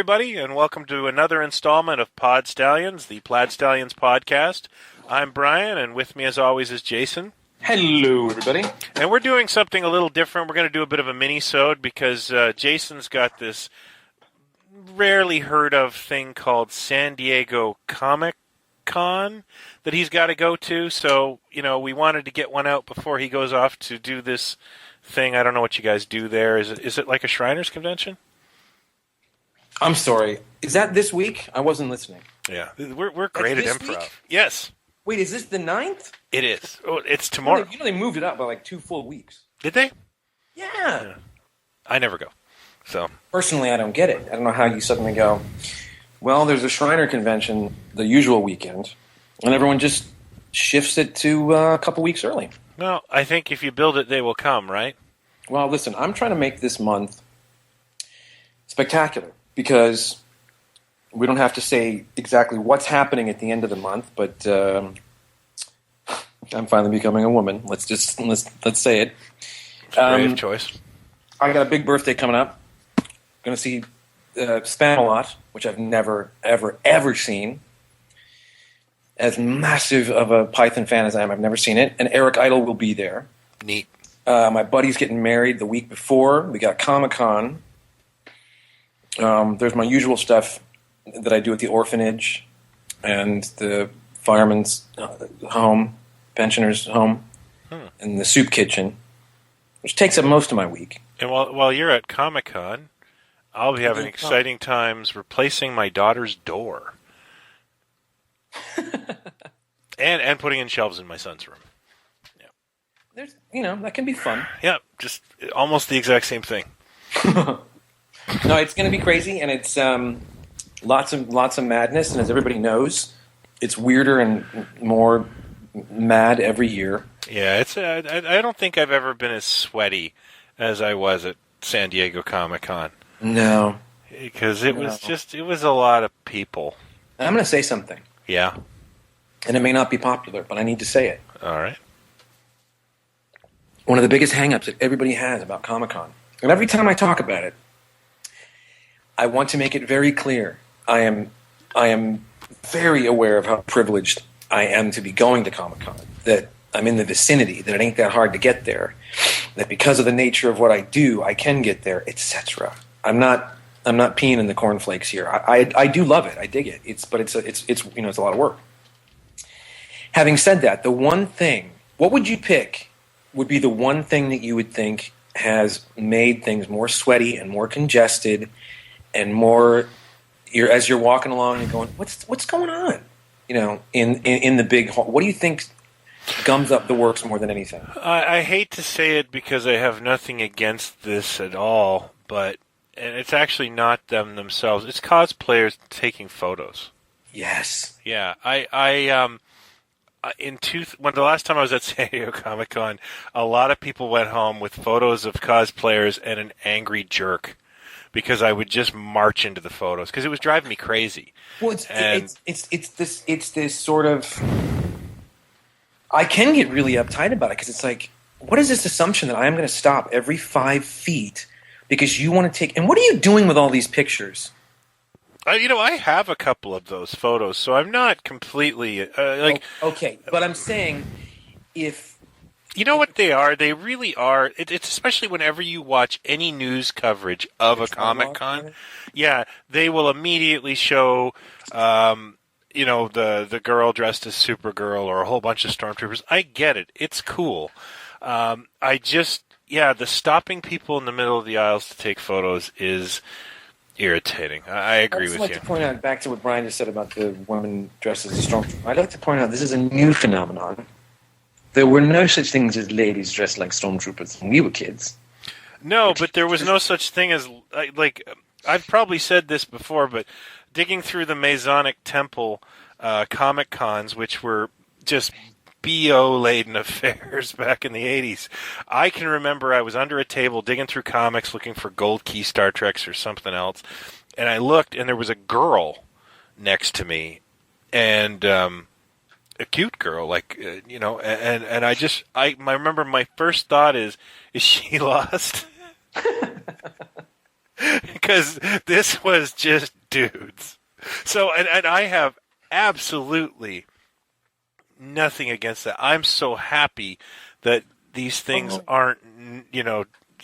everybody, and welcome to another installment of Pod Stallions, the Plaid Stallions podcast. I'm Brian, and with me, as always, is Jason. Hello, everybody. And we're doing something a little different. We're going to do a bit of a mini-sode because Jason's got this rarely heard of thing called San Diego Comic-Con that he's got to go to. So, we wanted to get one out before he goes off to do this thing. I don't know what you guys do there. Is it like a Shriners convention? I'm sorry. Is that this week? I wasn't listening. Yeah, we're great at improv. Week? Yes. Wait, is this the 9th? It is. Oh, it's tomorrow. They moved it up by like 2 full weeks. Did they? Yeah. I never go. So personally, I don't get it. I don't know how you suddenly go, well, there's a Shriner convention the usual weekend, and everyone just shifts it to a couple weeks early. Well, I think if you build it, they will come, right? Well, listen, I'm trying to make this month spectacular because we don't have to say exactly what's happening at the end of the month, but I'm finally becoming a woman. Let's say it. Brave choice. I got a big birthday coming up. Going to see Spamalot, which I've never, ever seen. As massive of a Python fan as I am, I've never seen it. And Eric Idle will be there. Neat. My buddy's getting married the week before. We got Comic-Con. There's my usual stuff that I do at the orphanage and the fireman's home, pensioner's home, and the soup kitchen, which takes up most of my week. And while you're at Comic-Con, I'll be having exciting times replacing my daughter's door. and putting in shelves in my son's room. Yeah. There's, that can be fun. Yeah, just almost the exact same thing. No, it's going to be crazy, and it's lots of madness. And as everybody knows, it's weirder and more mad every year. Yeah, it's. I don't think I've ever been as sweaty as I was at San Diego Comic-Con. No, because it was a lot of people. I'm going to say something. Yeah, and it may not be popular, but I need to say it. All right. One of the biggest hang-ups that everybody has about Comic-Con, and every time I talk about it, I want to make it very clear. I am very aware of how privileged I am to be going to Comic-Con, that I'm in the vicinity, that it ain't that hard to get there, that because of the nature of what I do, I can get there, etc. I'm not peeing in the cornflakes here. I do love it. I dig it. It's a lot of work. Having said that, the one thing, what would you pick would be the one thing that you would think has made things more sweaty and more congested and more, as you're walking along and going, what's going on? In the big hall. What do you think gums up the works more than anything? I hate to say it because I have nothing against this at all, but it's actually not them themselves. It's cosplayers taking photos. Yes. Yeah. When the last time I was at San Diego Comic-Con, a lot of people went home with photos of cosplayers and an angry jerk. Because I would just march into the photos because it was driving me crazy. Well, it's this sort of. I can get really uptight about it because it's like, what is this assumption that I am going to stop every 5 feet because you want to take? And what are you doing with all these pictures? I have a couple of those photos, so I'm not completely okay, but I'm saying if. You know what they are? They really are. It's especially whenever you watch any news coverage of a Comic-Con. Yeah, they will immediately show, the girl dressed as Supergirl or a whole bunch of stormtroopers. I get it. It's cool. The stopping people in the middle of the aisles to take photos is irritating. I agree with you. I'd like to point out, back to what Brian just said about the woman dressed as a stormtrooper, I'd like to point out this is a new phenomenon. There were no such things as ladies dressed like stormtroopers when we were kids. No, but there was no such thing as, I've probably said this before, but digging through the Masonic Temple Comic-Cons, which were just BO-laden affairs back in the 80s, I can remember I was under a table digging through comics looking for Gold Key Star Treks or something else, and I looked, and there was a girl next to me, and a cute girl, and I remember my first thought is she lost? because this was just dudes. So, and I have absolutely nothing against that. I'm so happy that these things aren't,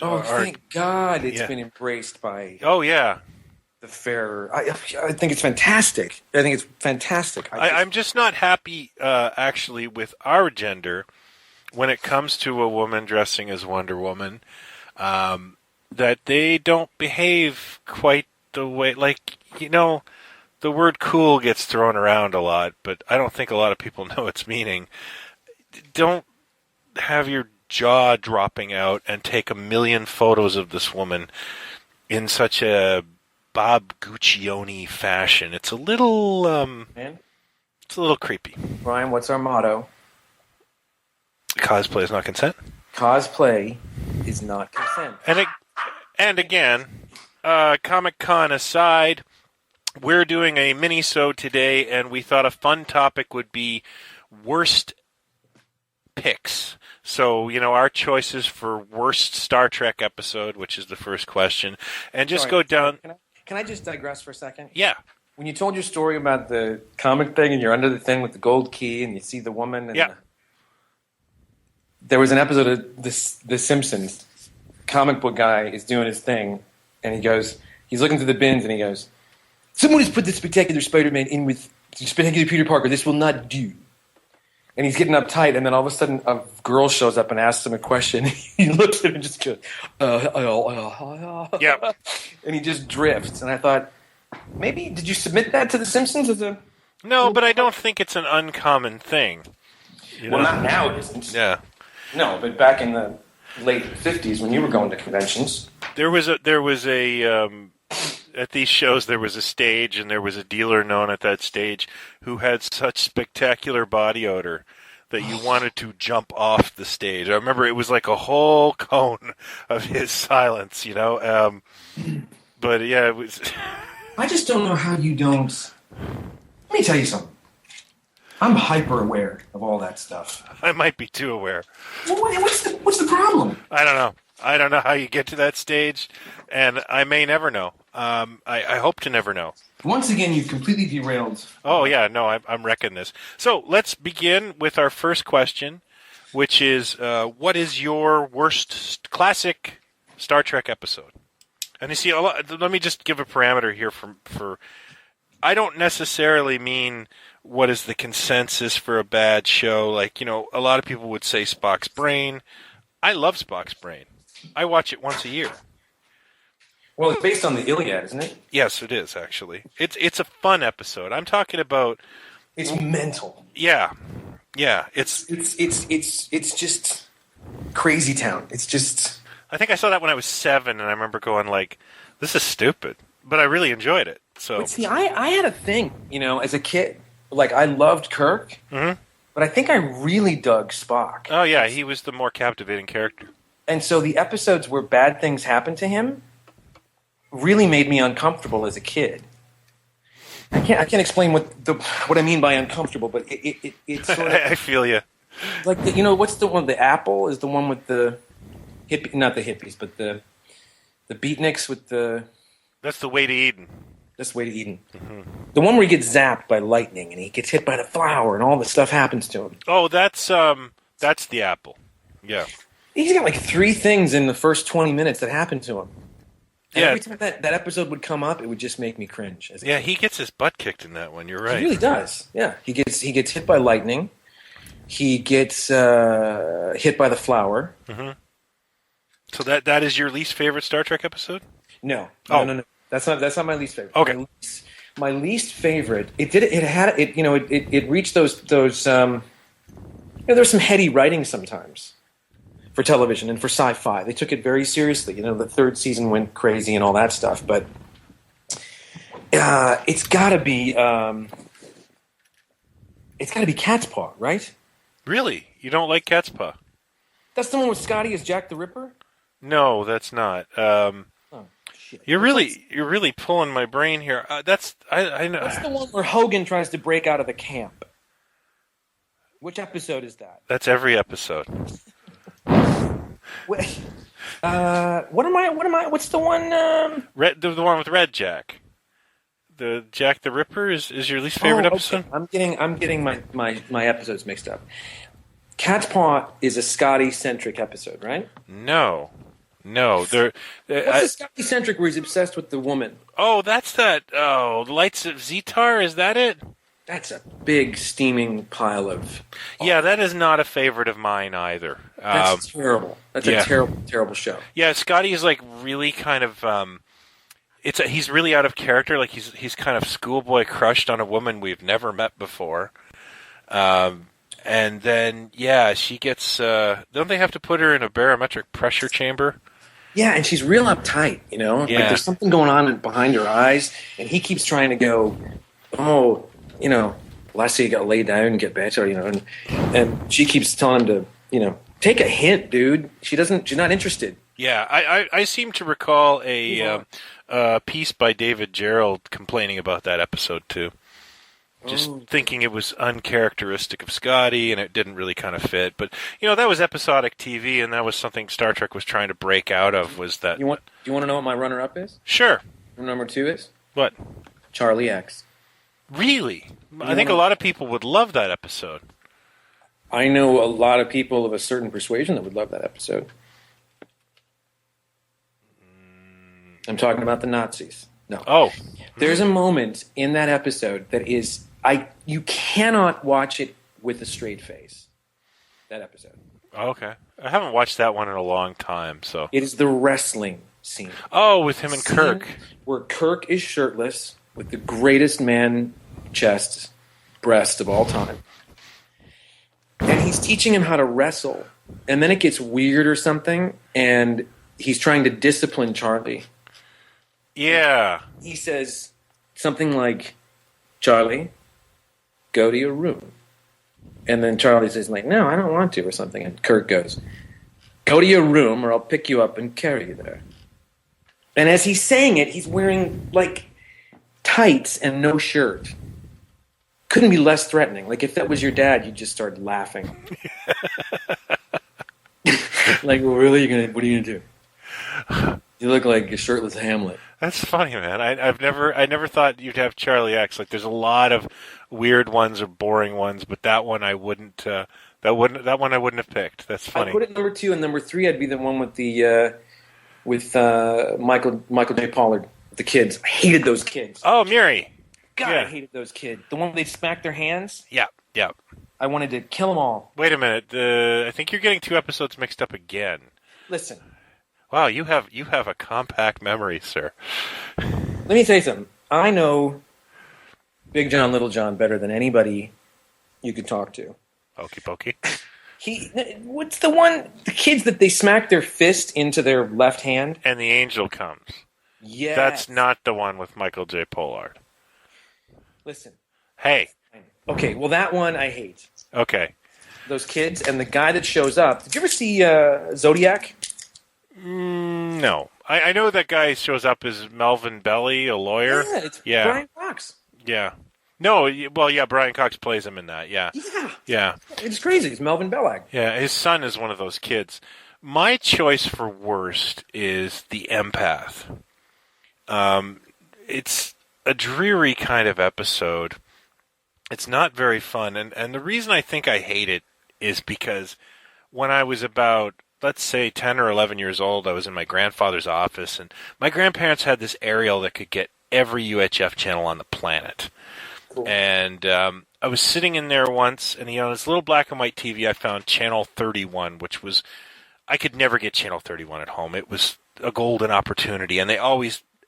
Oh, thank God it's Yeah. been embraced by Oh, yeah. the fairer. I think it's fantastic. I think it's fantastic. I'm just not happy, actually, with our gender when it comes to a woman dressing as Wonder Woman, that they don't behave quite the way, the word cool gets thrown around a lot, but I don't think a lot of people know its meaning. Don't have your jaw dropping out and take a million photos of this woman in such a Bob Guccione fashion. It's a little, Man, it's a little creepy. Ryan, what's our motto? Cosplay is not consent. Cosplay is not consent. And again, Comic-Con aside, we're doing a mini-sode today, and we thought a fun topic would be worst picks. So, our choices for worst Star Trek episode, which is the first question, and just go down. Can I just digress for a second? Yeah. When you told your story about the comic thing, and you're under the thing with the gold key, and you see the woman, and there was an episode of The Simpsons. Comic book guy is doing his thing, and he's looking through the bins, and he goes, "Someone has put the Spectacular Spider-Man in with Spectacular Peter Parker. This will not do." And he's getting uptight, and then all of a sudden a girl shows up and asks him a question. He looks at him and just goes, Yep. and he just drifts. And I thought, maybe, did you submit that to The Simpsons as a... No, but I don't think it's an uncommon thing. Well, not now it isn't. Yeah. No, but back in the late 50s when you were going to conventions. There was a at these shows there was a stage, and there was a dealer known at that stage who had such spectacular body odor that you wanted to jump off the stage. I remember it was like a whole cone of his silence, but yeah, it was. I just don't know how you don't... Let me tell you something. I'm hyper aware of all that stuff. I might be too aware. Well, what's the problem? I don't know. I don't know how you get to that stage, and I may never know. I hope to never know. Once again, you've completely derailed. Oh, yeah, no, I'm wrecking this. So let's begin with our first question, which is, what is your worst classic Star Trek episode? And you see, let me just give a parameter here for I don't necessarily mean what is the consensus for a bad show. Like, a lot of people would say Spock's Brain. I love Spock's Brain. I watch it once a year. Well, it's based on the Iliad, isn't it? Yes, it is, actually. It's a fun episode. I'm talking about... It's mental. Yeah. Yeah, it's just crazy town. It's just... I think I saw that when I was 7, and I remember going like, this is stupid. But I really enjoyed it. So. But see, I had a thing, as a kid. Like, I loved Kirk, but I think I really dug Spock. Oh, yeah, he was the more captivating character. And so the episodes where bad things happened to him really made me uncomfortable as a kid. I can't explain what I mean by uncomfortable, but it's sort of... I feel you. Like, what's the one? The apple is the one with the hippie, not the hippies, but the beatniks with the... That's the Way to Eden. That's the Way to Eden. Mm-hmm. The one where he gets zapped by lightning and he gets hit by the flower and all this stuff happens to him. Oh, that's the apple. Yeah. He's got like 3 things in the first 20 minutes that happen to him. And yeah. Every time that episode would come up, it would just make me cringe. Yeah, he gets his butt kicked in that one. You're right. He really does. Yeah, he gets hit by lightning. He gets hit by the flower. Mm-hmm. So that is your least favorite Star Trek episode? No. Oh. No. That's not my least favorite. Okay. My least favorite. It reached those. There's some heady writing sometimes for television and for sci-fi. They took it very seriously. The 3rd season went crazy and all that stuff. But it's got to be Cat's Paw, right? Really? You don't like Cat's Paw? That's the one with Scotty as Jack the Ripper? No, that's not. You're really pulling my brain here. I know. That's the one where Hogan tries to break out of the camp. Which episode is that? That's every episode. What's the one? The one with Red Jack. The Jack the Ripper is your least favorite episode? Okay. I'm getting my episodes mixed up. Cat's Paw is a Scotty-centric episode, right? No. What's the Scotty-centric where he's obsessed with the woman? Oh, that's that. Oh, Lights of Zetar, is that it? That's a big steaming pile of... Yeah, that is not a favorite of mine either. That's terrible. That's a terrible, terrible show. Yeah, Scotty is like really kind of... he's really out of character. Like he's kind of schoolboy crushed on a woman we've never met before. And then, she gets... don't they have to put her in a barometric pressure chamber? Yeah, and she's real uptight, you know? Yeah. Like there's something going on behind her eyes, and he keeps trying to go, oh, you know, last year you got to lay down and get better, you know? And she keeps telling him to, take a hint, dude. She's not interested. Yeah, I seem to recall a piece by David Gerald complaining about that episode, too. Just thinking it was uncharacteristic of Scotty, and it didn't really kind of fit. But that was episodic TV, and that was something Star Trek was trying to break out of. Was that? Do you want to know what my runner-up is? Sure. Number 2 is What? Charlie X. Really? I think a lot of people would love that episode. I know a lot of people of a certain persuasion that would love that episode. I'm talking about the Nazis. No. Oh. There's a moment in that episode that is you cannot watch it with a straight face. That episode. Okay. I haven't watched that one in a long time, so. It is the wrestling scene. Oh, with him and Kirk. Where Kirk is shirtless with the greatest man breast of all time. And he's teaching him how to wrestle. And then it gets weird or something, and he's trying to discipline Charlie. Yeah. He says something like, Charlie, go to your room. And then Charlie says, like, no, I don't want to, or something. And Kirk goes, go to your room or I'll pick you up and carry you there. And as he's saying it, he's wearing, like, tights and no shirt. Couldn't be less threatening. Like, if that was your dad, you'd just start laughing. Like, well, really? What are you going to do? You look like a shirtless Hamlet. That's funny, man. I never thought you'd have Charlie X. Like, there's a lot of weird ones or boring ones, but that one I wouldn't. That one I wouldn't have picked. That's funny. I put it number 2, and number 3 I'd be the one with the Michael J. Pollard, the kids. I hated those kids. Oh, Miri. God, Yeah. I hated those kids. The one where they'd smack their hands. Yeah. I wanted to kill them all. Wait a minute. I think you're getting 2 episodes mixed up again. Listen. Wow, you have a compact memory, sir. Let me tell you something. I know Big John, Little John better than anybody you could talk to. Okie pokey. What's the one? The kids that they smack their fist into their left hand? And the angel comes. Yeah. That's not the one with Michael J. Pollard. Listen. Hey. Okay, well, that one I hate. Okay. Those kids and the guy that shows up. Did you ever see Zodiac? No. I know that guy shows up as Melvin Belly, a lawyer. Yeah, it's Brian Cox. Yeah. No, well, yeah, Brian Cox plays him in that, yeah. Yeah. It's crazy. It's Melvin Bellag. Yeah, his son is one of those kids. My choice for worst is The Empath. It's a dreary kind of episode. It's not very fun, and the reason I think I hate it is because when I was about, let's say, 10 or 11 years old, I was in my grandfather's office, and my grandparents had this aerial that could get every UHF channel on the planet. Cool. And I was sitting in there once, and this little black and white TV, I found Channel 31, which was, I could never get Channel 31 at home. It was a golden opportunity, and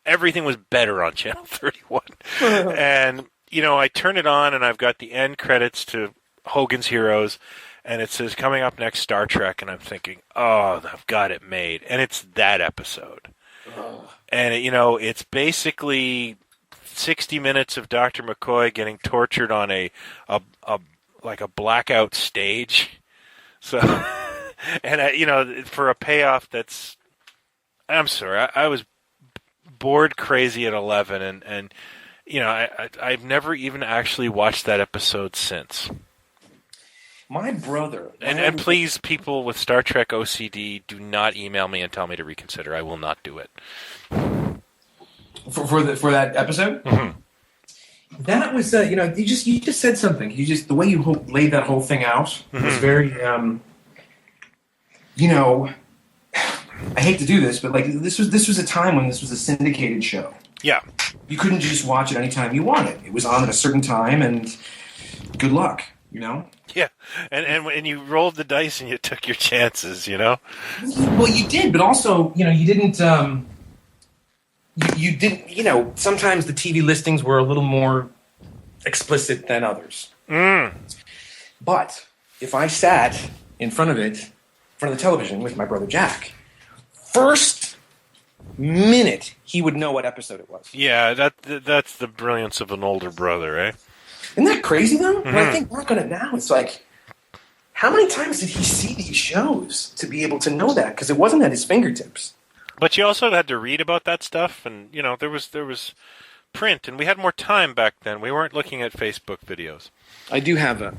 everything was better on Channel 31. And, I turn it on, and I've got the end credits to Hogan's Heroes, and it says, coming up next, Star Trek, and I'm thinking, oh, I've got it made. And it's that episode. Oh. And, it's basically 60 minutes of Dr. McCoy getting tortured on a blackout stage. So, and, for a payoff that's, I'm sorry, I was bored crazy at 11, and I've never even actually watched that episode since. My brother. And please, people with Star Trek OCD, do not email me and tell me to reconsider. I will not do it. For that episode? Mm-hmm. That was, you just said something. The way you laid that whole thing out was very, I hate to do this, but like this was a time when this was a syndicated show. Yeah. You couldn't just watch it anytime you wanted. It was on at a certain time, and good luck, Yeah, and you rolled the dice and you took your chances, Well, you did, but also, you didn't. You didn't. Sometimes the TV listings were a little more explicit than others. But if I sat in front of the television with my brother Jack, first minute he would know what episode it was. Yeah, that's the brilliance of an older brother, eh? Isn't that crazy, though? When I think back on it now, it's like, how many times did he see these shows to be able to know that? Because it wasn't at his fingertips. But you also had to read about that stuff, and, there was print, and we had more time back then. We weren't looking at Facebook videos. I do have a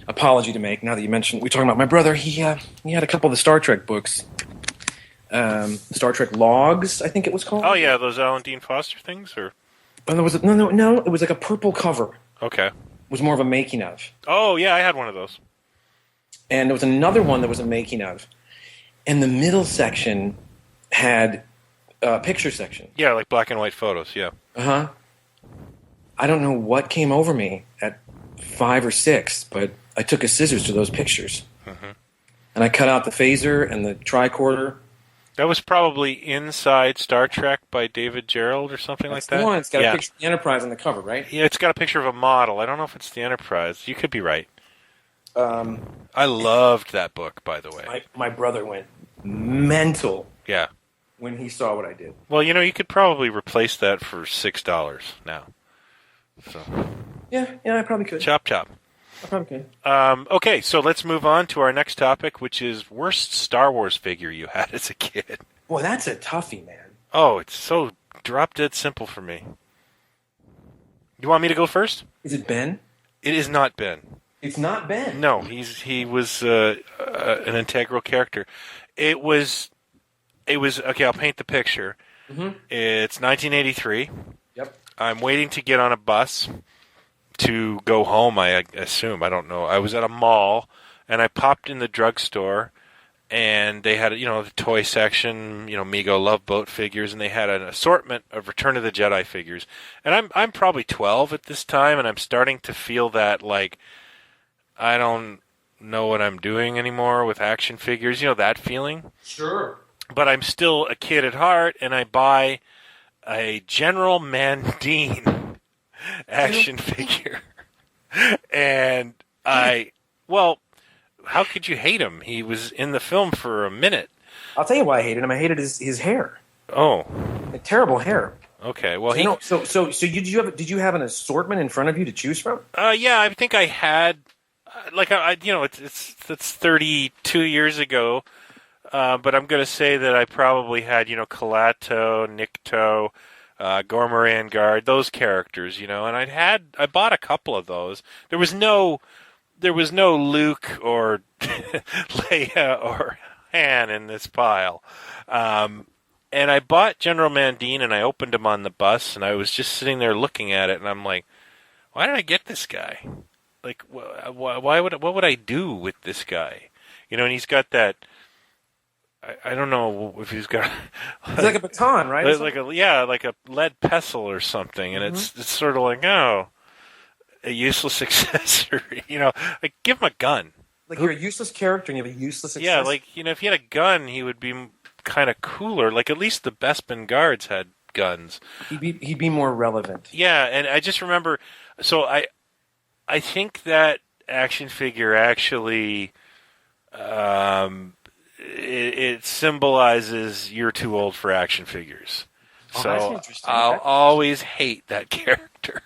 apology to make, now that you mentioned, we're talking about my brother. He had a couple of the Star Trek books. Star Trek Logs, I think it was called. Oh, yeah, those Alan Dean Foster things, or? Oh, there was no, it was like a purple cover. Okay. It was more of a making of. Oh, yeah, I had one of those. And there was another one that was a making of. And the middle section had a picture section. Yeah, like black and white photos, yeah. Uh-huh. I don't know what came over me at 5 or 6, but I took a scissors to those pictures. Mm-hmm. And I cut out the phaser and the tricorder. That was probably Inside Star Trek by David Gerald or something like that. That's the one. It's got a picture of the Enterprise on the cover, right? Yeah, it's got a picture of a model. I don't know if it's the Enterprise. You could be right. I loved that book, by the way. My brother went mental. Yeah. When he saw what I did. Well, you could probably replace that for $6 now. So. Yeah, I probably could. Chop, chop. I probably could. Okay, so let's move on to our next topic, which is worst Star Wars figure you had as a kid. Well, that's a toughie, man. Oh, it's so drop-dead simple for me. You want me to go first? Is it Ben? It is not Ben. It's not Ben? No, he was an integral character. It was okay, I'll paint the picture. Mm-hmm. It's 1983. Yep. I'm waiting to get on a bus to go home, I assume. I don't know. I was at a mall, and I popped in the drugstore, and they had, the toy section, Mego Love Boat figures, and they had an assortment of Return of the Jedi figures. And I'm probably 12 at this time, and I'm starting to feel that, like, I don't know what I'm doing anymore with action figures. That feeling? Sure. But I'm still a kid at heart, and I buy a General Mandine action figure. And how could you hate him? He was in the film for a minute. I'll tell you why I hated him. I hated his hair. Oh. Terrible hair. Okay, well, So did you have an assortment in front of you to choose from? Yeah, I think I had, it's 32 years ago. But I'm going to say that I probably had, Calato, Nikto, Gormaran Guard, those characters, and I bought a couple of those. There was no Luke or Leia or Han in this pile. And I bought General Mandine, and I opened him on the bus, and I was just sitting there looking at it, and I'm like, why did I get this guy? Like, what would I do with this guy? And he's got that. I don't know if he's got. It's like a baton, right? like a lead pestle or something, and it's sort of like a useless accessory. Like give him a gun. Like you're a useless character and you have a useless accessory. Yeah, like if he had a gun, he would be kind of cooler. Like at least the Bespin guards had guns. He'd be more relevant. Yeah, and I just remember. So I think that action figure actually. It symbolizes you're too old for action figures. Oh, so I'll always hate that character.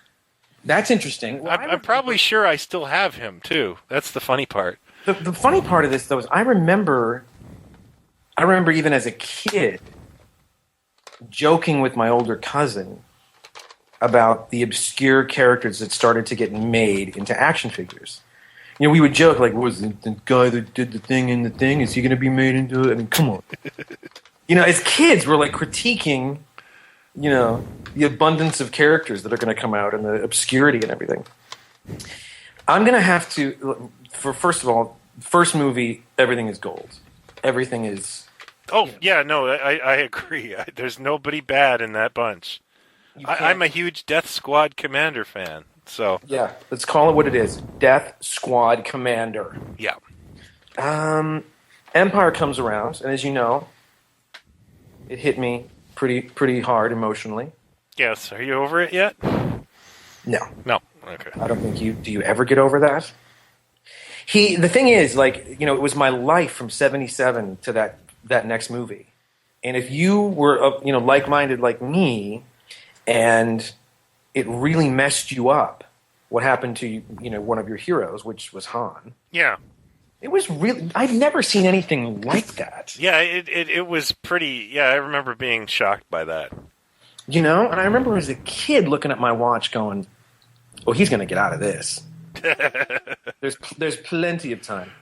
That's interesting. Well, I'm probably sure I still have him, too. That's the funny part. The funny part of this, though, is I remember even as a kid joking with my older cousin about the obscure characters that started to get made into action figures. we would joke like, "Was the guy that did the thing in the thing? Is he going to be made into it?" I mean, come on. As kids, we're like critiquing, the abundance of characters that are going to come out and the obscurity and everything. I'm going to have to, first of all, first movie, everything is gold. Everything is. Oh, yeah, no, I agree. There's nobody bad in that bunch. I'm a huge Death Squad Commander fan, so. Yeah, let's call it what it is. Death Squad Commander. Yeah. Empire comes around, and as you know, it hit me pretty hard emotionally. Yes. Are you over it yet? No. No. Okay. I don't think you... Do you ever get over that? The thing is, it was my life from 77 to that next movie. And if you were, like-minded like me, and it really messed you up, what happened to, one of your heroes, which was Han. Yeah. It was really... I've never seen anything like that. Yeah, it was pretty... Yeah, I remember being shocked by that. And I remember as a kid looking at my watch going, "Oh, he's going to get out of this." There's plenty of time.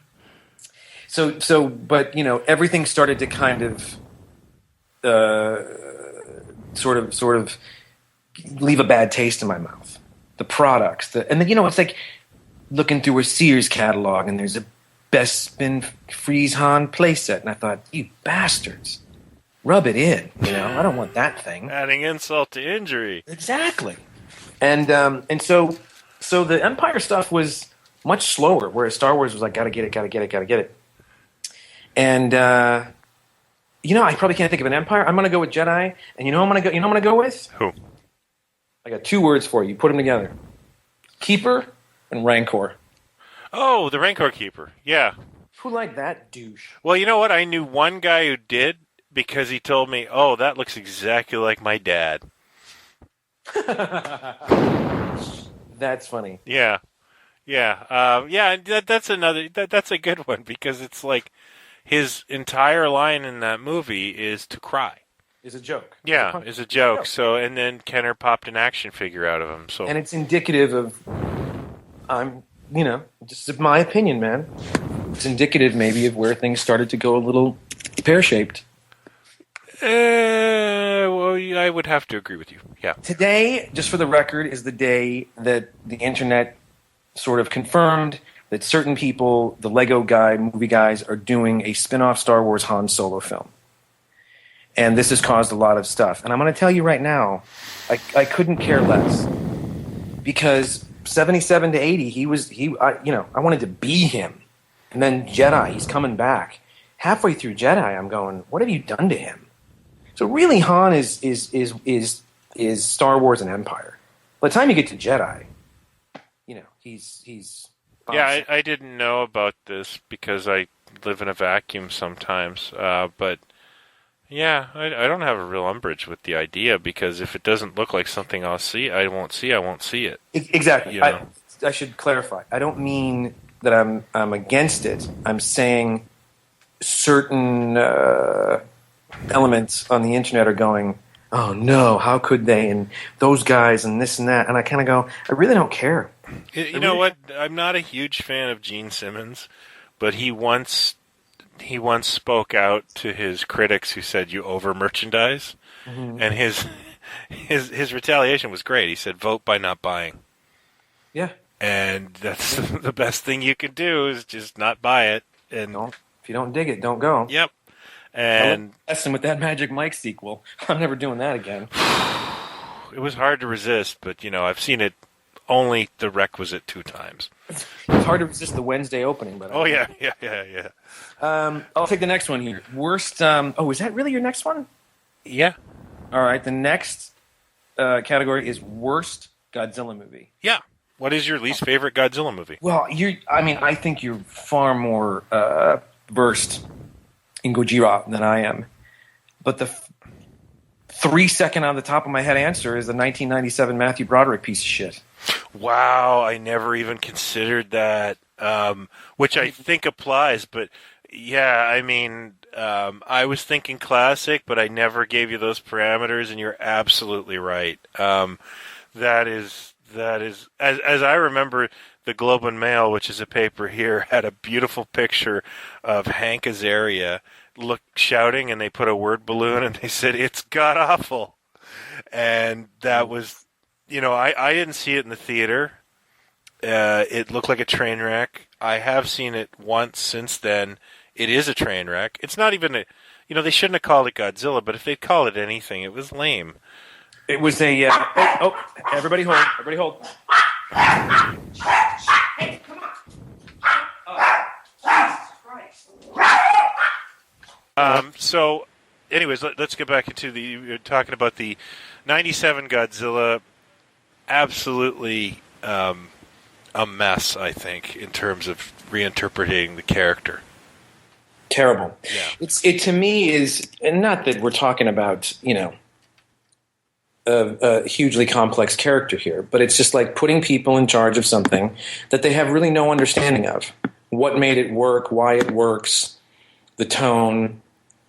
But everything started to kind of, sort of leave a bad taste in my mouth. The products, and then it's like looking through a Sears catalog, and there's a Bespin Freeze Han playset, and I thought, "You bastards, rub it in." I don't want that thing. Adding insult to injury. Exactly. And so the Empire stuff was much slower, whereas Star Wars was like, gotta get it. And I probably can't think of an Empire. I'm gonna go with Jedi, and I'm gonna go with who? I got 2 words for you. Put them together: Keeper and Rancor. Oh, the Rancor Keeper. Yeah. Who liked that douche? Well, you know what? I knew one guy who did because he told me, "Oh, that looks exactly like my dad." That's funny. Yeah. That's another. That's a good one because it's like his entire line in that movie is to cry. Is a joke. Yeah, is a joke. So, and then Kenner popped an action figure out of him. So, and it's indicative of, just my opinion, man. It's indicative maybe of where things started to go a little pear-shaped. Well, I would have to agree with you. Yeah. Today, just for the record, is the day that the internet sort of confirmed that certain people, the Lego movie guys, are doing a spin-off Star Wars Han Solo film. And this has caused a lot of stuff. And I'm going to tell you right now, I couldn't care less. Because 77 to 80, I wanted to be him. And then Jedi, he's coming back. Halfway through Jedi, I'm going, what have you done to him? So really, Han is Star Wars and Empire. By the time you get to Jedi, he's yeah, I didn't know about this because I live in a vacuum sometimes. But yeah, I don't have a real umbrage with the idea because if it doesn't look like something I won't see it. Exactly. I should clarify. I don't mean that I'm against it. I'm saying certain elements on the internet are going, "Oh no, how could they?" and those guys and this and that. And I kind of go, I really don't care. You know what? I'm not a huge fan of Gene Simmons, but he once spoke out to his critics who said you over merchandise, and his retaliation was great. He said, "Vote by not buying." Yeah, and that's the best thing you can do is just not buy it. And if you don't dig it, don't go. Yep. And lesson with that Magic Mike sequel. I'm never doing that again. It was hard to resist, but I've seen it only the requisite 2 times. It's hard to resist the Wednesday opening, but yeah. I'll take the next one here. Worst. Is that really your next one? Yeah. All right. The next category is worst Godzilla movie. Yeah. What is your least favorite Godzilla movie? Well, I think you're far more versed in Gojira than I am. But the 3-second on the top of my head answer is the 1997 Matthew Broderick piece of shit. Wow, I never even considered that, which I think applies. But yeah, I was thinking classic, but I never gave you those parameters, and you're absolutely right. That is as I remember the Globe and Mail, which is a paper here, had a beautiful picture of Hank Azaria shouting, and they put a word balloon, and they said, "It's god awful." And that was, I didn't see it in the theater. It looked like a train wreck. I have seen it once since then. It is a train wreck. It's not even they shouldn't have called it Godzilla, but if they'd call it anything, it was lame. It was a. Everybody hold. Everybody hold. Hey, come on. Jesus Christ. So, anyways, let's get back into you're talking about the 97 Godzilla. Absolutely a mess, I think, in terms of reinterpreting the character. Terrible. Yeah. It to me is, and not that we're talking about, a hugely complex character here, but it's just like putting people in charge of something that they have really no understanding of. What made it work, why it works, the tone.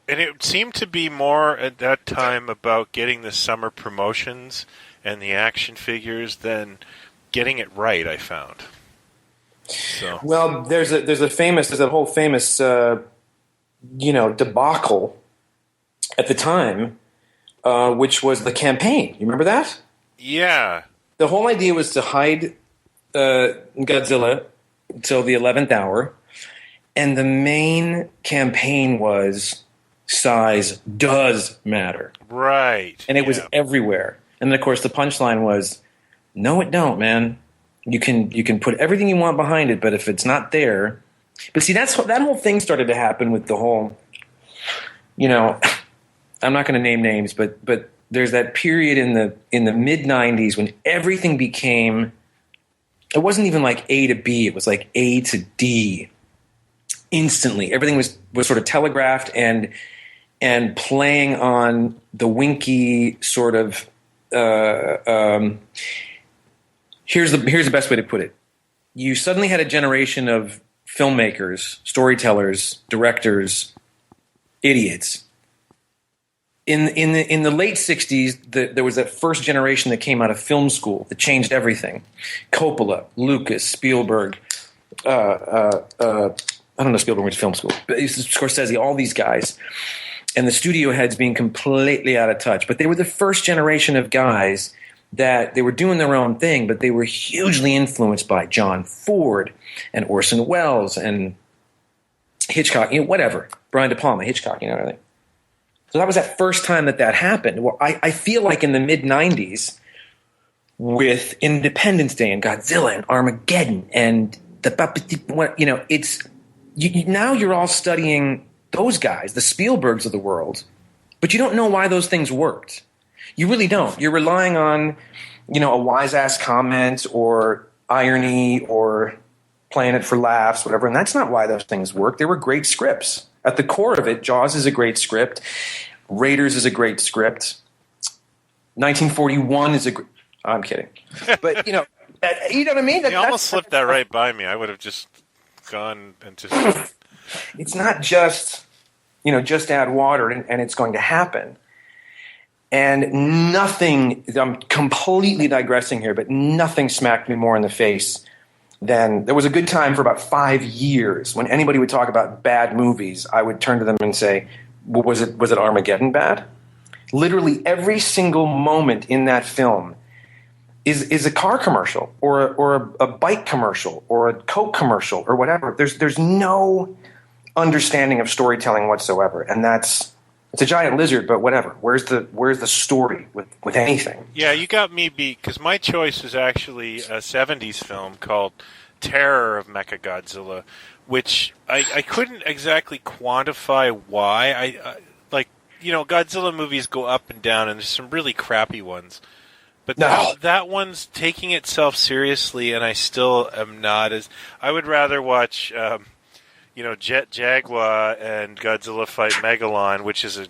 And it seemed to be more at that time about getting the summer promotions and the action figures than getting it right, I found. So. Well, there's a whole famous debacle at the time, which was the campaign. You remember that? Yeah. The whole idea was to hide Godzilla until the 11th hour, and the main campaign was size does matter. Right. And it was everywhere. And then, of course, the punchline was, no, it don't, man. You can put everything you want behind it, but if it's not there... But see, that whole thing started to happen with the whole... I'm not going to name names, but there's that period in the mid-'90s when everything became... It wasn't even like A to B. It was like A to D. Instantly. Everything was sort of telegraphed and playing on the winky sort of... Here's the best way to put it. You suddenly had a generation of filmmakers, storytellers, directors, idiots. In the late 60s, there was that first generation that came out of film school that changed everything. Coppola, Lucas, Spielberg. I don't know Spielberg went to film school, but Scorsese, all these guys. And the studio heads being completely out of touch. But they were the first generation of guys that they were doing their own thing, but they were hugely influenced by John Ford and Orson Welles and Hitchcock, whatever. Brian De Palma, Hitchcock, everything. So that was that first time that happened. Well, I feel like in the mid-'90s, with Independence Day and Godzilla and Armageddon and now you're all studying those guys, the Spielbergs of the world, but you don't know why those things worked. You really don't. You're relying on, a wise-ass comment or irony or playing it for laughs, whatever, and that's not why those things work. They were great scripts. At the core of it, Jaws is a great script. Raiders is a great script. 1941 is I'm kidding. But, you know what I mean? You almost slipped that right by me. I would have just gone and just... It's not just, just add water and it's going to happen. And nothing, I'm completely digressing here, but nothing smacked me more in the face than, there was a good time for about 5 years when anybody would talk about bad movies, I would turn to them and say, well, was it Armageddon bad? Literally every single moment in that film is a car commercial or a bike commercial or a Coke commercial or whatever. There's no understanding of storytelling whatsoever, and it's a giant lizard, but whatever. Where's the story with anything? Yeah, you got me beat, because my choice is actually a 70s film called Terror of Mechagodzilla, which I couldn't exactly quantify why. Godzilla movies go up and down, and there's some really crappy ones. But that one's taking itself seriously, and I still am not as... I would rather watch... Jet Jaguar and Godzilla fight Megalon, which is a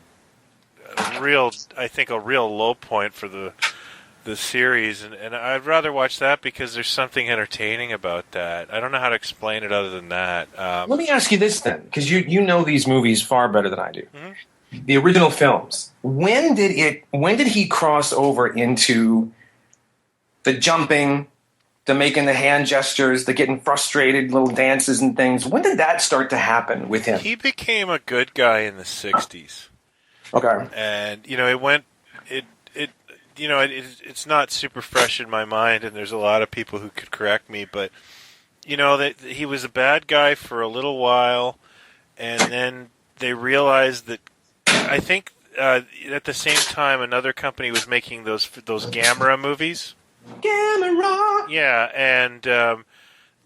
real low point for the series, and I'd rather watch that because there's something entertaining about that. I don't know how to explain it other than that. Let me ask you this then, because you know these movies far better than I do. Mm-hmm. The original films. When did he cross over into the jumping, the making the hand gestures, the getting frustrated, little dances and things. When did that start to happen with him? He became a good guy in the 60s. Okay. And, it's not super fresh in my mind, and there's a lot of people who could correct me, but, that he was a bad guy for a little while, and then they realized that, I think, at the same time, another company was making those Gamera movies. Gamera! Yeah, and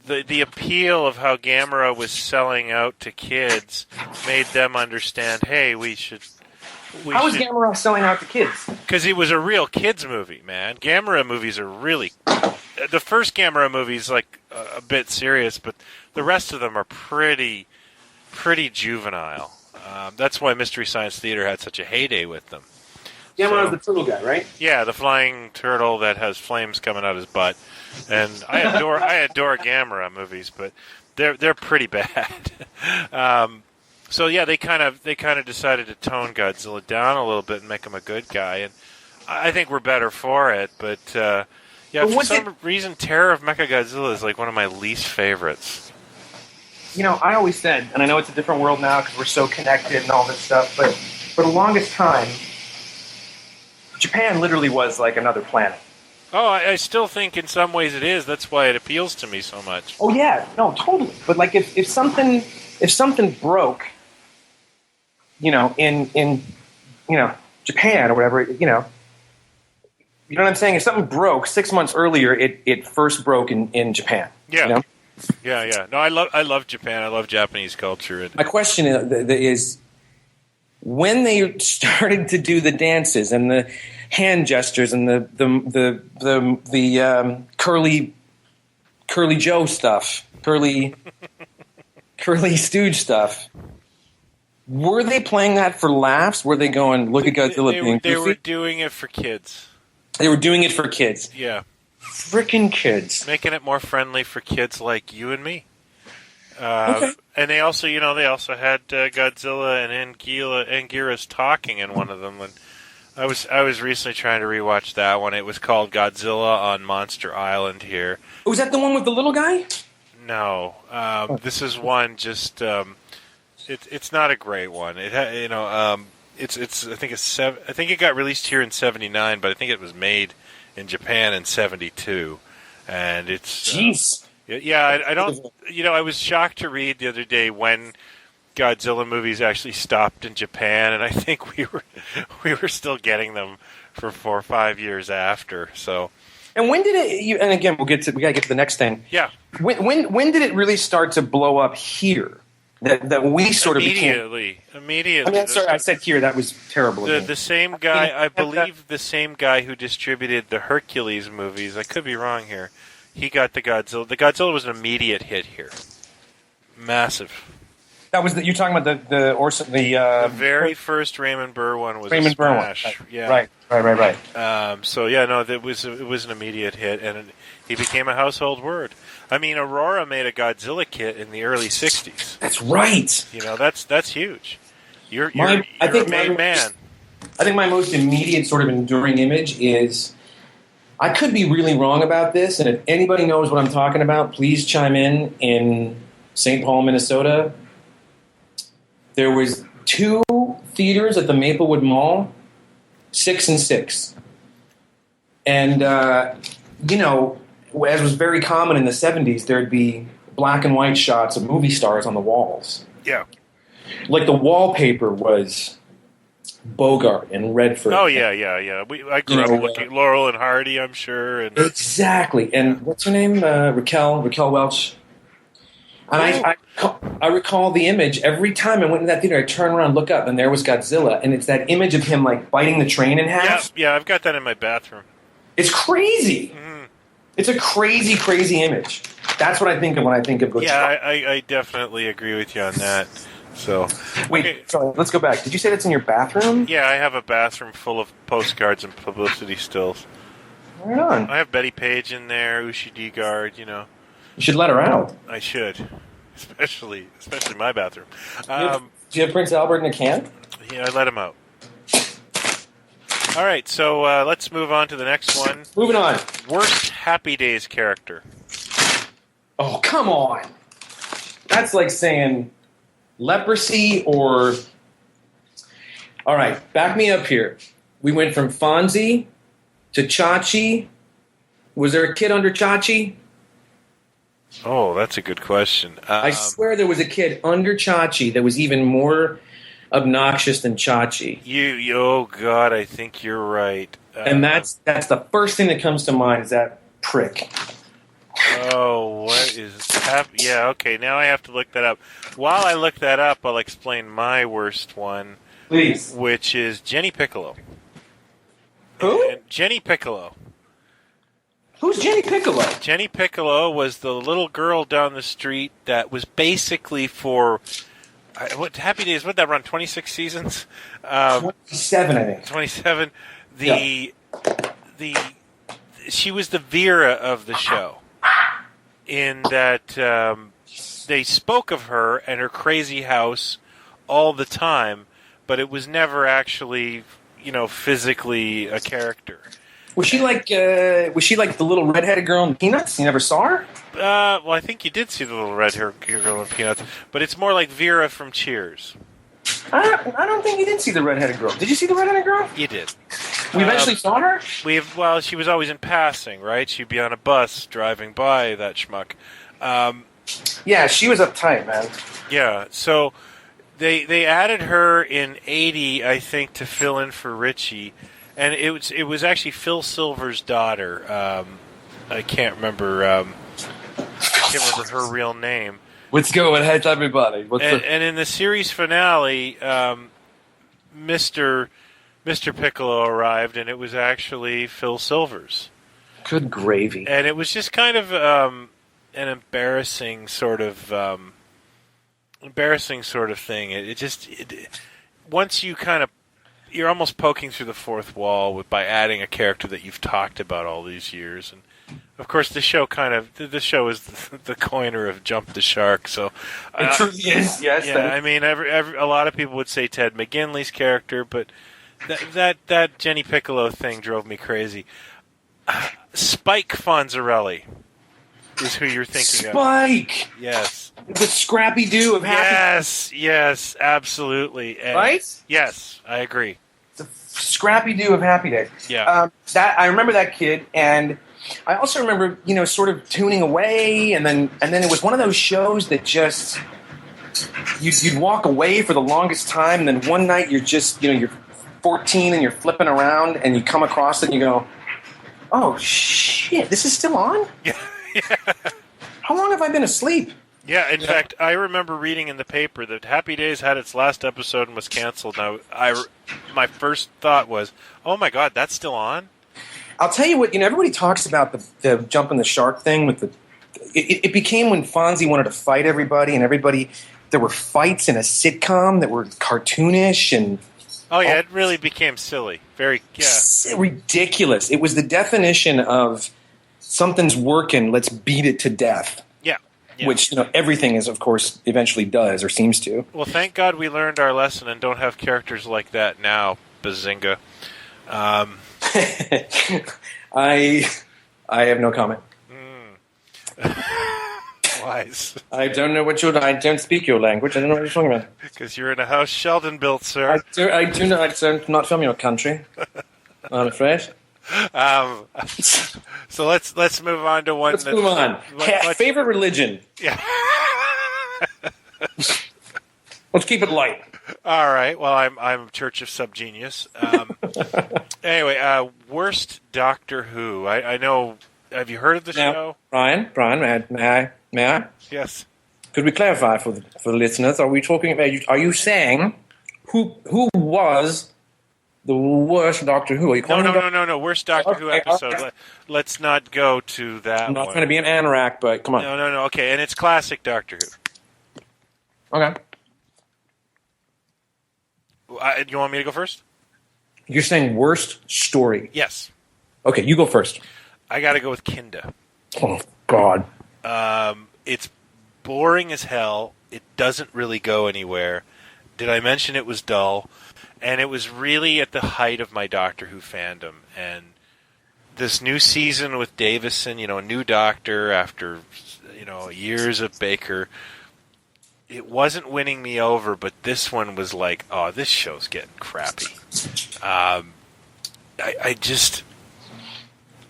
the appeal of how Gamera was selling out to kids made them understand, hey, we should... How was Gamera selling out to kids? Because it was a real kids movie, man. Gamera movies are really... The first Gamera movie is like a bit serious, but the rest of them are pretty juvenile. That's why Mystery Science Theater had such a heyday with them. Gamera's the turtle guy, right? Yeah, the flying turtle that has flames coming out his butt. And I adore Gamera movies, but they're pretty bad. So yeah, they kind of decided to tone Godzilla down a little bit and make him a good guy, and I think we're better for it. But for some reason, Terror of Mechagodzilla is like one of my least favorites. I always said, and I know it's a different world now because we're so connected and all this stuff, but for the longest time, Japan literally was like another planet. Oh, I still think in some ways it is. That's why it appeals to me so much. Oh yeah, no, totally. But like if something broke, in Japan or whatever, you know what I'm saying? If something broke 6 months earlier, it first broke in Japan. Yeah. Yeah. No, I love Japan. I love Japanese culture. My question is when they started to do the dances and the hand gestures and the curly Joe stuff, curly Stooge stuff. Were they playing that for laughs? Were they going, look at Godzilla being goofy? They were doing it for kids. They were doing it for kids. Yeah. Frickin' kids. Making it more friendly for kids like you and me. Okay. And they also, had Godzilla and Anguirus talking in one of them. And I was recently trying to rewatch that one. It was called Godzilla on Monster Island here. Was that the one with the little guy? No. This is one just... It's not a great one. It it's I think it got released here in '79, but I think it was made in Japan in '72, and it's jeez. I don't. I was shocked to read the other day when Godzilla movies actually stopped in Japan, and I think we were still getting them for 4 or 5 years after. So. And when did it? And again, we gotta get to the next thing. Yeah. When did it really start to blow up here? That we sort of immediately. I mean, sorry, I said here. That was terrible. The same guy, I believe, the same guy who distributed the Hercules movies. I could be wrong here. He got the Godzilla. The Godzilla was an immediate hit here. Massive. That was you're talking about the very first Raymond Burr one was Raymond a smash. Burr one. Yeah. Right. It was an immediate hit, and he became a household word. I mean, Aurora made a Godzilla kit in the early '60s. That's right. That's huge. You're a made man. I think my most immediate sort of enduring image is. I could be really wrong about this, and if anybody knows what I'm talking about, please chime in St. Paul, Minnesota. There was 2 theaters at the Maplewood Mall, 6 and 6. And, as was very common in the 70s, there'd be black and white shots of movie stars on the walls. Yeah. Like the wallpaper was Bogart and Redford. Oh, yeah. I grew up looking Laurel and Hardy, I'm sure. And exactly. And what's her name? Raquel Welch. And I recall the image. Every time I went to that theater, I'd turn around, look up, and there was Godzilla. And it's that image of him, like, biting the train in half. Yeah, I've got that in my bathroom. It's crazy. Mm-hmm. It's a crazy, crazy image. That's what I think of when I think of Godzilla. Yeah, I definitely agree with you on that. So wait, sorry, let's go back. Did you say that's in your bathroom? Yeah, I have a bathroom full of postcards and publicity stills. Right on. I have Betty Page in there, Ushi D-Guard, You should let her out. I should. Especially my bathroom. Do you have Prince Albert in a can? Yeah, I let him out. All right, so let's move on to the next one. Moving on. Worst Happy Days character. Oh, come on. That's like saying leprosy or... All right, back me up here. We went from Fonzie to Chachi. Was there a kid under Chachi? Oh, that's a good question. I swear there was a kid under Chachi that was even more obnoxious than Chachi. Oh God, I think you're right. And that's the first thing that comes to mind is that prick. Oh, what is happening? Yeah, okay, now I have to look that up. While I look that up, I'll explain my worst one. Please. Which is Jenny Piccolo. Who? And Jenny Piccolo. Who's Jenny Piccolo? Jenny Piccolo was the little girl down the street that was basically for... What Happy Days, what did that run, 26 seasons? 27, I think. 27. She was the Vera of the show. In that they spoke of her and her crazy house all the time, but it was never actually, physically a character. Was she like the little redheaded girl in Peanuts? You never saw her? Well, I think you did see the little red-haired girl in Peanuts, but it's more like Vera from Cheers. I don't think you did see the redheaded girl. Did you see the redheaded girl? You did. We eventually saw her? Well, she was always in passing, right? She'd be on a bus driving by that schmuck. Yeah, she was uptight, man. Yeah, so they added her in 80, I think, to fill in for Richie, and it was actually Phil Silver's daughter. I can't remember her real name. What's going on, everybody? And in the series finale, Mr. Piccolo arrived, and it was actually Phil Silver's. Good gravy. And it was just kind of an embarrassing sort of thing. Once you kind of, you're almost poking through the fourth wall by adding a character that you've talked about all these years. And of course, the show is the coiner of Jump the Shark. So it truly is. Yes. Yeah. I mean, a lot of people would say Ted McGinley's character, but that Jenny Piccolo thing drove me crazy. Spike Fonzarelli is who you're thinking of. Spike! Yes. The Scrappy-Doo of Happy... Yes, absolutely. And right? Yes, I agree. The Scrappy-Doo of Happy Days. Yeah. I remember that kid, and I also remember, sort of tuning away, and then it was one of those shows that just... You'd walk away for the longest time, and then one night you're just, you're 14 and you're flipping around, and you come across it and you go, oh, shit, this is still on? Yeah. How long have I been asleep? Yeah, in fact, I remember reading in the paper that Happy Days had its last episode and was canceled. Now, my first thought was, oh my God, that's still on? I'll tell you what, everybody talks about the jumping the shark thing with it became when Fonzie wanted to fight everybody, and there were fights in a sitcom that were cartoonish and... Oh yeah, it really became silly. Very, yeah. Ridiculous. It was the definition of something's working, let's beat it to death. Yeah. Which, everything is, of course, eventually does or seems to. Well, thank God we learned our lesson and don't have characters like that now, Bazinga. I have no comment. Wise. I don't speak your language. I don't know what you're talking about. Because you're in a house Sheldon built, sir. I do not from your country, I'm afraid. So let's move on to one. Let's move on. Favorite religion. Yeah. Let's keep it light. All right. Well, I'm Church of Subgenius. Anyway, worst Doctor Who. I know. Have you heard of the show? Brian, may I? Yes. Could we clarify for the listeners? Are we talking about? Are you saying who was the worst Doctor Who? Are you calling No. Worst Doctor Who episode. Okay. Let's not go to that. I'm not trying to be an anorak, but come on. No. Okay, and it's classic Doctor Who. Okay. You want me to go first? You're saying worst story. Yes. Okay, you go first. I got to go with Kinda. Oh God. It's boring as hell. It doesn't really go anywhere. Did I mention it was dull? And it was really at the height of my Doctor Who fandom. And this new season with Davison, a new Doctor after, years of Baker, it wasn't winning me over, but this one was like, oh, this show's getting crappy. And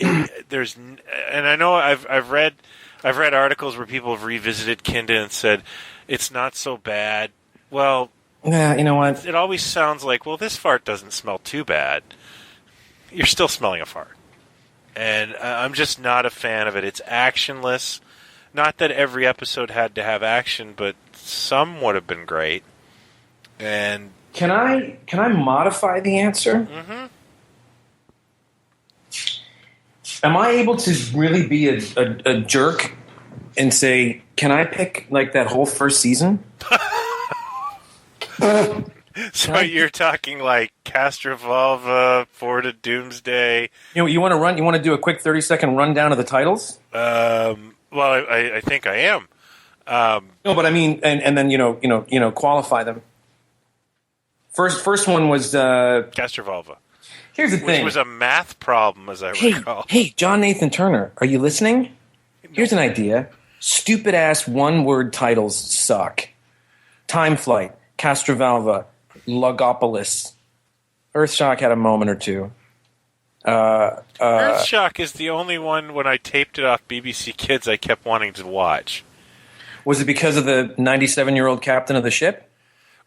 I know I've read articles where people have revisited Kinda and said it's not so bad. Well, yeah, you know what? It always sounds like, well, this fart doesn't smell too bad. You're still smelling a fart. And I'm just not a fan of it. It's actionless. Not that every episode had to have action, but some would have been great. And can I modify the answer? Mm-hmm. Am I able to really be a jerk and say, can I pick like that whole first season? So you're talking like Castrovalva, Ford of Doomsday. You want to do a quick 30-second rundown of the titles? Well, I think I am. No, but I mean, and then qualify them. First one was Castrovalva. Here's the thing. Which was a math problem, as I recall. Hey, John Nathan Turner, are you listening? Here's an idea. Stupid ass one-word titles suck. Time Flight, Castrovalva, Logopolis. Earthshock had a moment or two. Earthshock is the only one when I taped it off BBC Kids I kept wanting to watch. Was it because of the 97-year-old captain of the ship?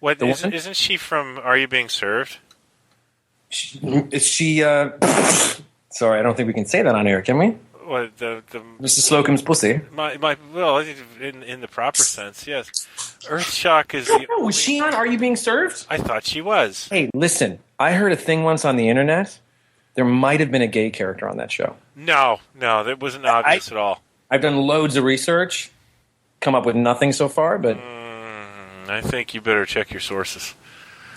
Isn't she from Are You Being Served? Is she? Sorry, I don't think we can say that on air, can we? What Mr. Slocum's pussy. Well, in the proper sense, yes. Earthshock is. Was she on Are You Being Served? I thought she was. Hey, listen, I heard a thing once on the internet. There might have been a gay character on that show. No, that wasn't obvious at all. I've done loads of research, come up with nothing so far, but I think you better check your sources.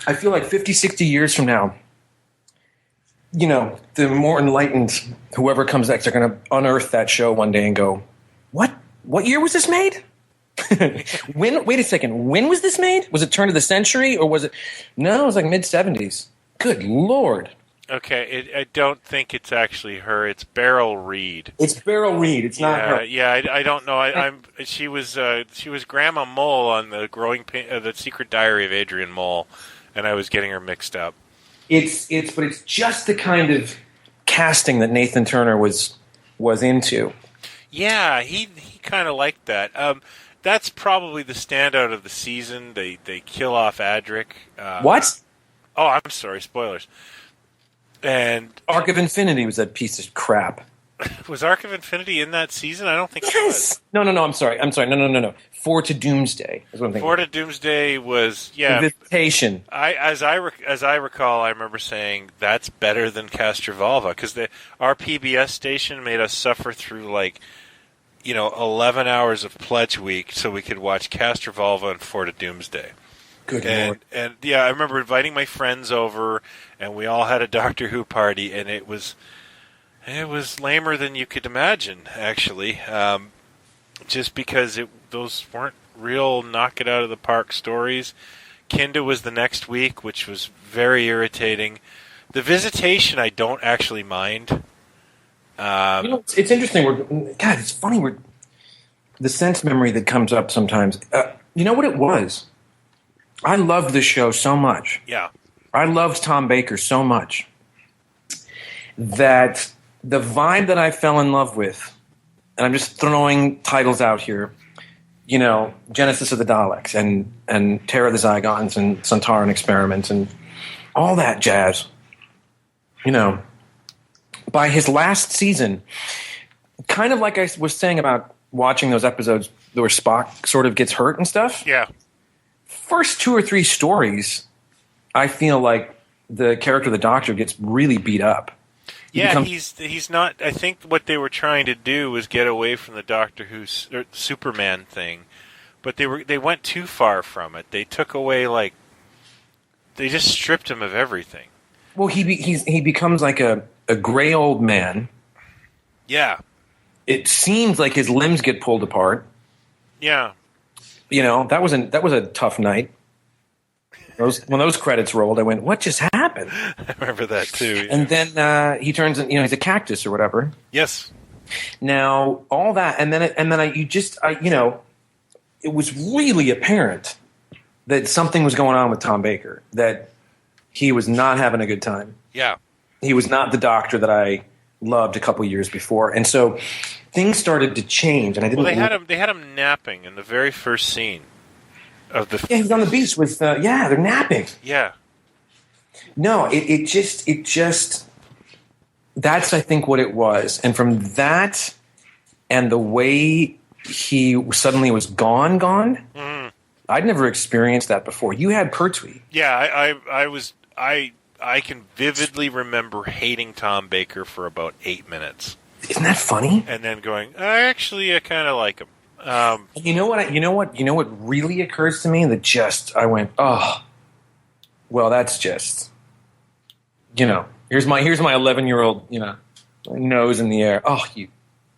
I feel like 50, 60 years from now, the more enlightened whoever comes next are going to unearth that show one day and go, what year was this made? Wait a second. When was this made? Was it turn of the century or was it? No, it was like mid-70s. Good Lord. Okay, I don't think it's actually her. It's Beryl Reed. It's Beryl Reed. It's not her. Yeah, I don't know. She was Grandma Mole on the the Secret Diary of Adrian Mole, and I was getting her mixed up. But it's just the kind of casting that Nathan Turner was into. Yeah, he kind of liked that. That's probably the standout of the season. They kill off Adric. What? Oh, I'm sorry. Spoilers. And Arc of Infinity was that piece of crap. Was Arc of Infinity in that season? I don't think it was. No. I'm sorry. No. Ford to Doomsday is what I'm thinking. Ford to Doomsday was, yeah. The Visitation. As I recall, I remember saying that's better than Castrovalva because our PBS station made us suffer through 11 hours of Pledge Week so we could watch Castrovalva and Ford to Doomsday. Good Lord. And yeah, I remember inviting my friends over, and we all had a Doctor Who party, and it was lamer than you could imagine, actually. Just because those weren't real knock it out of the park stories. Kinda was the next week, which was very irritating. The Visitation, I don't actually mind. It's interesting. It's funny. The sense memory that comes up sometimes. You know what it was? I loved this show so much. Yeah. I loved Tom Baker so much that the vibe that I fell in love with, and I'm just throwing titles out here, Genesis of the Daleks and Terror of the Zygons and Centauran Experiments and all that jazz. By his last season, kind of like I was saying about watching those episodes where Spock sort of gets hurt and stuff. Yeah. First 2 or 3 stories, I feel like the character of the Doctor gets really beat up. He's not. I think what they were trying to do was get away from the Doctor Who Superman thing, but they went too far from it. They took away they just stripped him of everything. Well, he becomes like a gray old man. Yeah. It seems like his limbs get pulled apart. Yeah. That was a tough night. those credits rolled, I went, "What just happened?" I remember that too. Yeah. And then he turns, he's a cactus or whatever. Yes. Now all that, and then it was really apparent that something was going on with Tom Baker. That he was not having a good time. Yeah. He was not the doctor that I loved a couple years before, and so things started to change. And I didn't. Well, they had him napping in the very first scene of the. Yeah, he was on the beach with. They're napping. Yeah. No, it just. That's I think what it was, and from that, and the way he suddenly was gone. Mm. I'd never experienced that before. You had Pertwee. Yeah, I can vividly remember hating Tom Baker for about 8 minutes. Isn't that funny? And then going, I kind of like him. You know what really occurs to me? I went, oh, well, that's just, here's my 11-year-old, nose in the air. Oh, you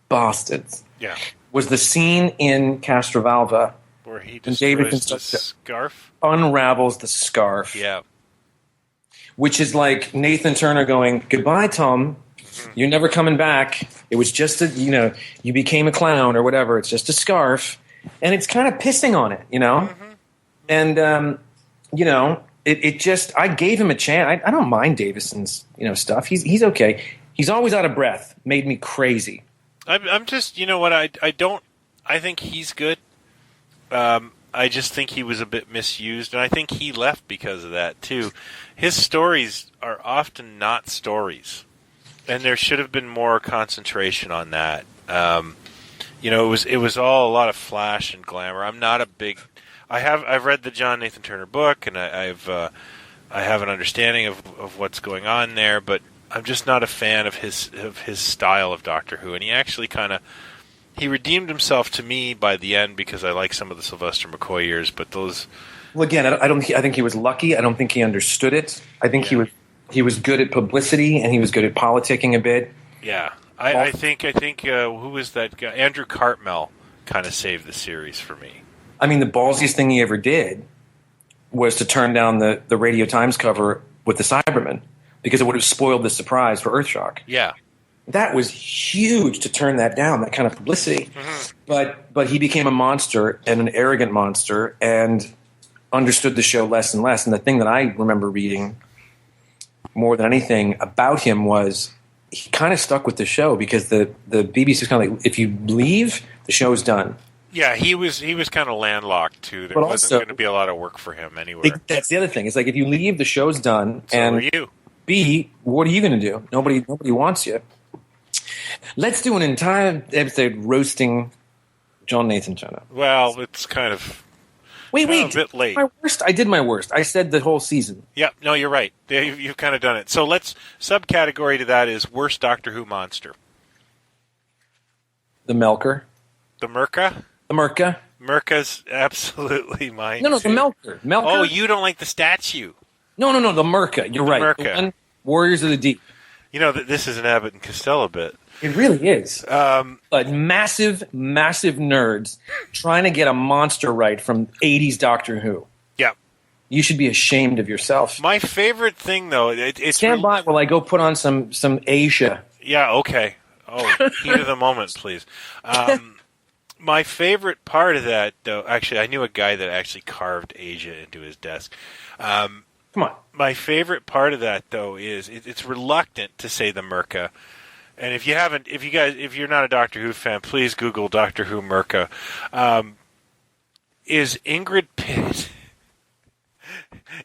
bastards! Yeah, was the scene in Castrovalva where he destroys the scarf, unravels the scarf. Yeah. Which is like Nathan Turner going, "Goodbye, Tom. You're never coming back. It was just you became a clown or whatever. It's just a scarf." And it's kind of pissing on it, Mm-hmm. And, it just, I gave him a chance. I don't mind Davison's, stuff. He's okay. He's always out of breath. Made me crazy. I'm just, I think he's good. I just think he was a bit misused, and I think he left because of that, too. His stories are often not stories, and there should have been more concentration on that. It was all a lot of flash and glamour. I'm not a big... I've read the John Nathan Turner book, and I have an understanding of what's going on there, but I'm just not a fan of his style of Doctor Who, and he actually he redeemed himself to me by the end because I like some of the Sylvester McCoy years, but those... Well, again, I think he was lucky. I don't think he understood it. I think he was good at publicity, and he was good at politicking a bit. Yeah. I think who was that guy? Andrew Cartmel kind of saved the series for me. I mean, the ballsiest thing he ever did was to turn down the Radio Times cover with the Cybermen because it would have spoiled the surprise for Earthshock. Yeah. That was huge to turn that down, that kind of publicity. Mm-hmm. But he became a monster and an arrogant monster and understood the show less and less. And the thing that I remember reading more than anything about him was he kind of stuck with the show because the BBC was kind of like, if you leave, the show's done. Yeah, he was kind of landlocked too. There wasn't going to be a lot of work for him anywhere. That's the other thing. It's like if you leave, the show's done. So and are you. B, what are you going to do? Nobody wants you. Let's do an entire episode roasting John Nathan Turner. Well, it's kind of wait, a bit late. My worst. I did my worst. I said the whole season. Yeah, no, you're right. You've kind of done it. So let's subcategory to that is worst Doctor Who monster. The Melker. The Merca. The Merca. Merca's absolutely mine. No, too. the Melker. Oh, you don't like the statue. No, the Merca. You're right. Merca. The one, Warriors of the Deep. This is an Abbott and Costello bit. It really is. But massive nerds trying to get a monster right from 80s Doctor Who. Yeah. You should be ashamed of yourself. My favorite thing, though, it's... Stand by while I go put on some Asia. Yeah, okay. Oh, heat of the moment, please. My favorite part of that, though... Actually, I knew a guy that actually carved Asia into his desk. Come on. My favorite part of that, though, is it's reluctant to say the Merca. And if you're not a Doctor Who fan, please Google Doctor Who Merca. Is Ingrid Pitt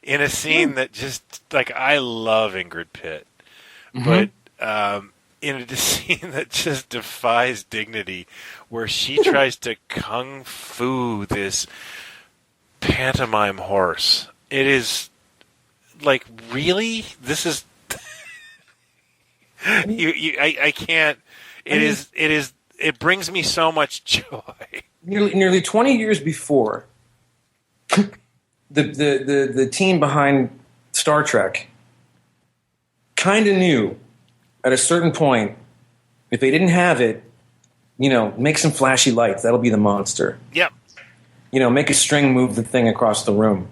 in a scene that just I love Ingrid Pitt, but in a scene that just defies dignity, where she tries to kung fu this pantomime horse. It is really? This is. I can't. It brings me so much joy. Nearly 20 years before, the team behind Star Trek kind of knew at a certain point if they didn't have it, make some flashy lights. That'll be the monster. Yep. Make a string move the thing across the room.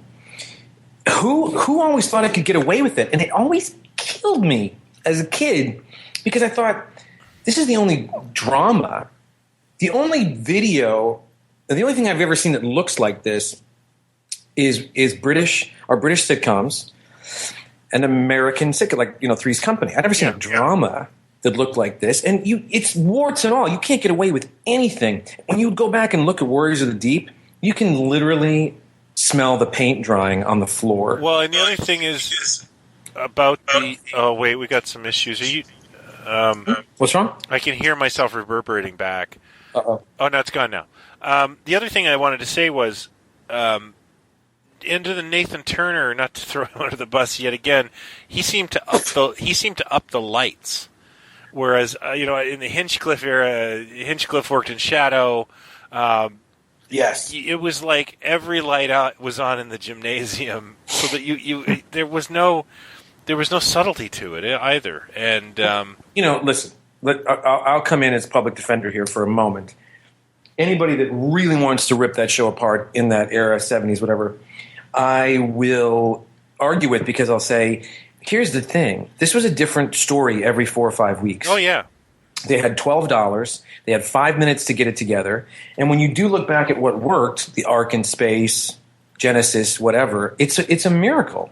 who always thought I could get away with it, and it always killed me as a kid because I thought this is the only drama, the only video, the only thing I've ever seen that looks like this is British sitcoms and American sitcom, like Three's Company. I've never seen a drama that looked like this, and it's warts and all. You can't get away with anything. When you go back and look at Warriors of the Deep, you can literally smell the paint drying on the floor. Well, and the other thing is about the. Oh wait, we got some issues. Are you? What's wrong? I can hear myself reverberating back. Uh-oh. Oh no, it's gone now. The other thing I wanted to say was, into the Nathan Turner, not to throw him under the bus yet again. He seemed to up the lights, whereas in the Hinchcliffe era, Hinchcliffe worked in shadow. Yes, it was like every light out was on in the gymnasium, so that there was no subtlety to it either. And listen, I'll come in as public defender here for a moment. Anybody that really wants to rip that show apart in that era, 70s, whatever, I will argue with because I'll say, here's the thing: this was a different story every 4 or 5 weeks. Oh yeah. They had $12. They had 5 minutes to get it together. And when you do look back at what worked, the Ark in Space, Genesis, whatever, it's a miracle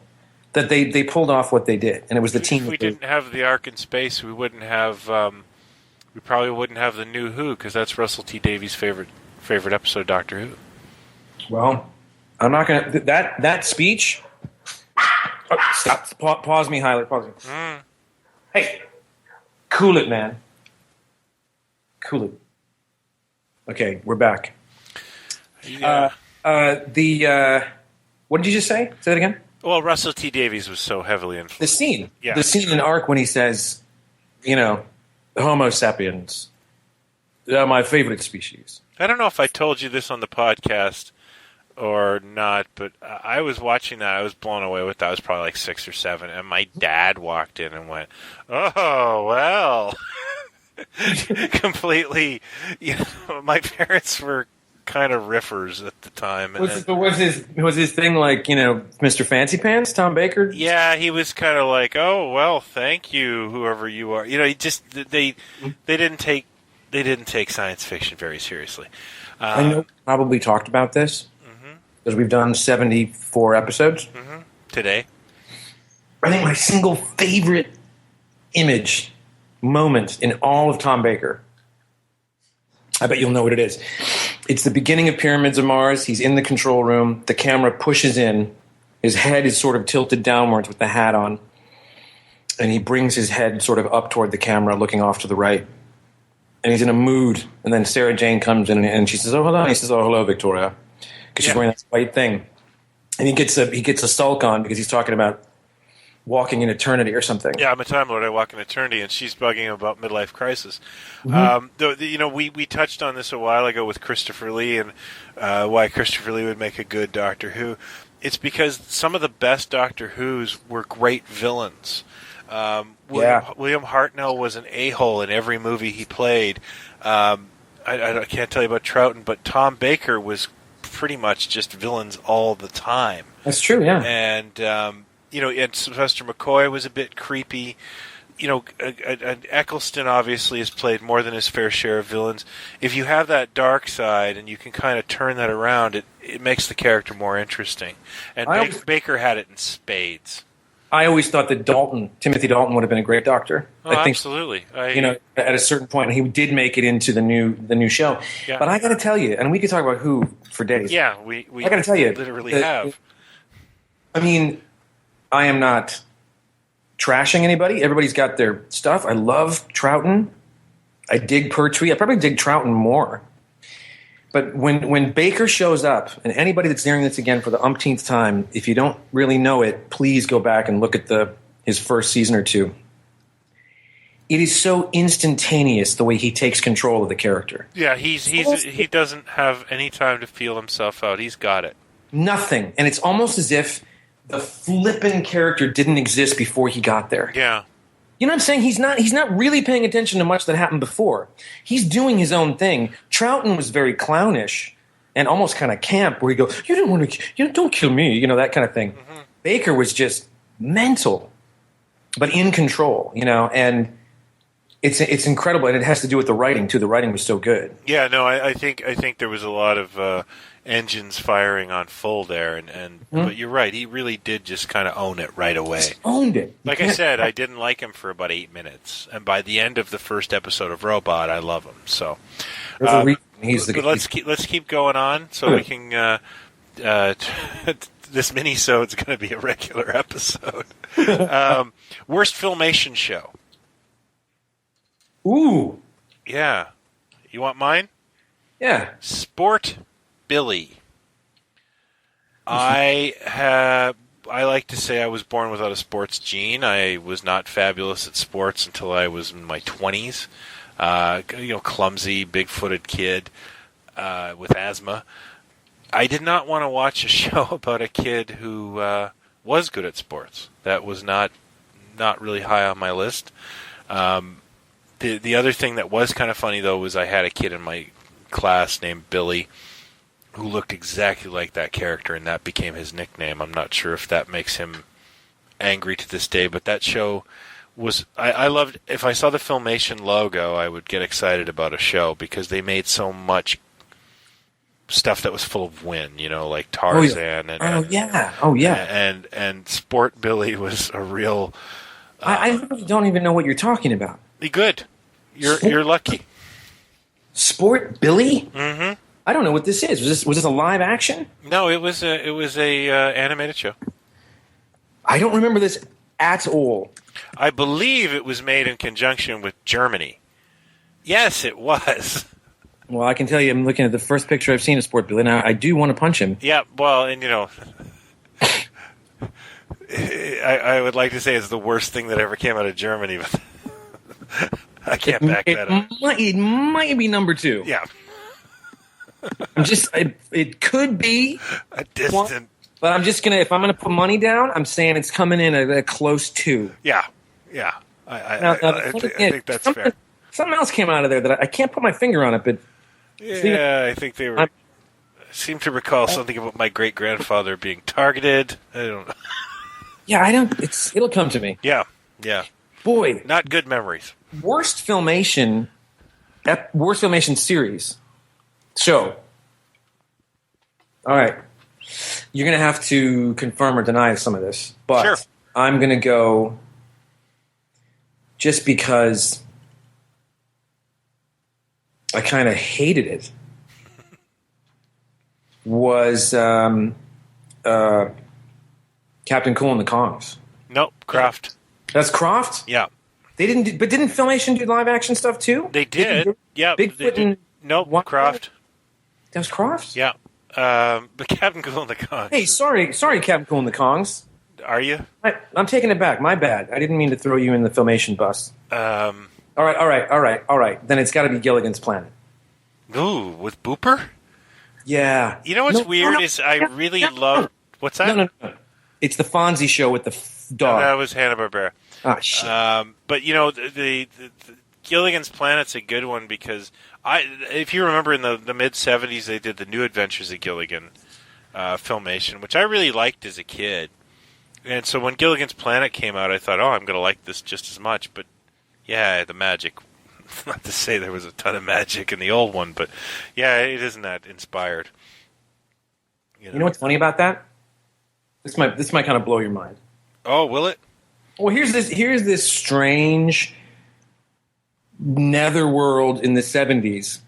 that they pulled off what they did. And it was the team. If we didn't have the Ark in Space, we wouldn't have. We probably wouldn't have the new Who, because that's Russell T Davies' favorite episode of Doctor Who. Well, I'm not going to that speech. Oh, stop. Pause me, Hyler. Pause me. Hey, cool it, man. Cool it. Okay, we're back. Yeah. What did you just say? Say that again. Well, Russell T Davies was so heavily influenced. The scene in Ark when he says, Homo sapiens, they're my favorite species. I don't know if I told you this on the podcast or not, but I was watching that. I was blown away with that. I was probably like 6 or 7, and my dad walked in and went, "Oh, well." Completely, my parents were kind of riffers at the time. And was his thing like Mr. Fancy Pants, Tom Baker? Yeah, he was kind of like, "Oh well, thank you, whoever you are." He just they didn't take science fiction very seriously. I know we probably talked about this because we've done 74 episodes today. I think my single favorite moment in all of Tom Baker, I bet you'll know what it is. It's the beginning of Pyramids of Mars. He's in the control room. The camera pushes in. His head is sort of tilted downwards with the hat on. And he brings his head sort of up toward the camera, looking off to the right. And he's in a mood. And then Sarah Jane comes in and she says, "Oh, hello." He says, "Oh, hello, Victoria." Because she's wearing that white thing. And he gets a sulk on because he's talking about walking in eternity or something. Yeah, I'm a Time Lord. I walk in eternity, and she's bugging about midlife crisis. We touched on this a while ago with Christopher Lee and why Christopher Lee would make a good Doctor Who. It's because some of the best Doctor Who's were great villains. William Hartnell was an a-hole in every movie he played. I can't tell you about Troughton, but Tom Baker was pretty much just villains all the time. That's true, yeah. And and Sylvester McCoy was a bit creepy. Eccleston obviously has played more than his fair share of villains. If you have that dark side and you can kind of turn that around, it makes the character more interesting. And Baker had it in spades. I always thought that Timothy Dalton would have been a great Doctor. Oh, I think, absolutely. At a certain point, he did make it into the new show. Yeah. But I got to tell you, and we could talk about Who for days. Yeah, we I got to tell you, literally have. I mean, I am not trashing anybody. Everybody's got their stuff. I love Troughton. I dig Pertwee. I probably dig Troughton more. But when Baker shows up, and anybody that's hearing this again for the umpteenth time, if you don't really know it, please go back and look at his first season or two. It is so instantaneous the way he takes control of the character. Yeah, he doesn't have any time to feel himself out. He's got it. Nothing. And it's almost as if the flippin' character didn't exist before he got there. Yeah. You know what I'm saying? He's not really paying attention to much that happened before. He's doing his own thing. Troughton was very clownish and almost kind of camp, where he goes, "You didn't want to, don't kill me," that kind of thing. Baker was just mental, but in control, and it's incredible, and it has to do with the writing too. The writing was so good. Yeah, no, I think there was a lot of engines firing on full there, and but you're right, he really did just kind of own it right away. Just owned it. Like I said, I didn't like him for about 8 minutes, and by the end of the first episode of Robot, I love him. So, there's a reason he's the. But let's keep going on so we can. This minisode's going to be a regular episode. Worst filmation show. Ooh. Yeah. You want mine? Yeah. Sport Billy. I like to say I was born without a sports gene. I was not fabulous at sports until I was in my 20s. Clumsy, big-footed kid with asthma. I did not want to watch a show about a kid who was good at sports. That was not really high on my list. The other thing that was kind of funny, though, was I had a kid in my class named Billy who looked exactly like that character, and that became his nickname. I'm not sure if that makes him angry to this day, but that show was... I loved... If I saw the Filmation logo, I would get excited about a show because they made so much stuff that was full of win, like Tarzan. And Sport Billy was a real... I don't even know what you're talking about. Be good. You're lucky. Sport Billy? Mm-hmm. I don't know what this is. Was this a live action? No, it was a animated show. I don't remember this at all. I believe it was made in conjunction with Germany. Yes, it was. Well, I can tell you, I'm looking at the first picture I've seen of Sport Billy. Now, I do want to punch him. Yeah, well, and I would like to say it's the worst thing that ever came out of Germany, but I can't back that up. It might be number 2. Yeah. It could be a distant. But I'm just if I'm gonna put money down, I'm saying it's coming in at a close 2. Yeah. I think that's fair. Something else came out of there that I can't put my finger on it, but I think they were. I seem to recall something about my great grandfather being targeted. I don't know. Yeah, it'll come to me. Yeah. Boy, not good memories. Worst filmation series show. All right, you're gonna have to confirm or deny some of this, but sure. I'm gonna go just because I kind of hated it. Was Captain Cool and the Kongs? Nope, Kraft. That's Kraft? Yeah. They didn't but didn't Filmation do live action stuff too? They did. Yeah. Bigfoot and nope, Kraft. That was Kraft? Yeah. But Captain Cool and the Kongs. Hey, sorry, Captain Cool and the Kongs. Are you? I'm taking it back. My bad. I didn't mean to throw you in the Filmation bus. All right. Then it's got to be Gilligan's Planet. Ooh, with Booper? Yeah. You know what's weird is I really love... What's that? No. It's the Fonzie show with the dog. That was Hanna-Barbera. Ah, shit. But, the Gilligan's Planet's a good one because if you remember in the mid-'70s, they did the New Adventures of Gilligan Filmation, which I really liked as a kid. And so when Gilligan's Planet came out, I thought, I'm going to like this just as much. But, yeah, the magic... Not to say there was a ton of magic in the old one, but, yeah, it isn't that inspired. You know what's funny about that? This might kind of blow your mind. Oh, will it? Well, here's this strange netherworld in the 70s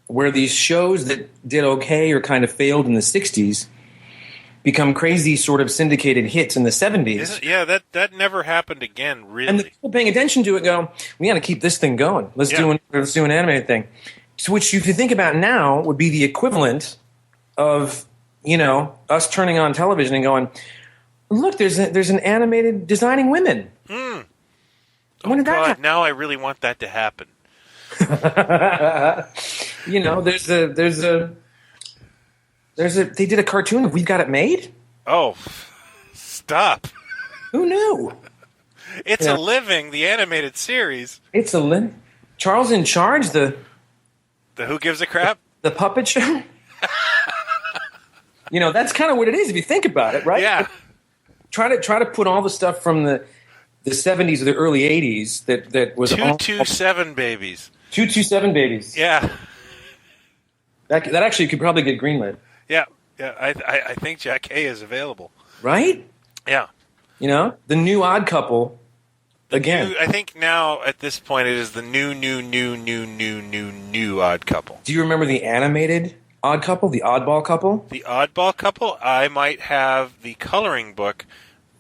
where these shows that did okay or kind of failed in the 60s become crazy sort of syndicated hits in the 70s. Yeah, that never happened again, really. And the people paying attention to it go, we got to keep this thing going. Let's do an animated thing. So which, if you think about now, would be the equivalent of, us turning on television and going, look, there's an animated Designing Women. Mm. When did that happen? Now I really want that to happen. They did a cartoon of We've Got It Made? Oh, stop. Who knew? It's a living, the animated series. It's a living. Charles in Charge, the Who Gives a Crap? The puppet show? That's kind of what it is if you think about it, right? Yeah. Try to put all the stuff from the 70s or the early 80s that was 227 babies. 227 babies. Yeah. That actually could probably get greenlit. Yeah. I think Jack A is available. Right? Yeah. You know, the new Odd Couple. Again, I think now at this point it is the new Odd Couple. Do you remember the animated Odd Couple, the Oddball Couple? The Oddball Couple. I might have the coloring book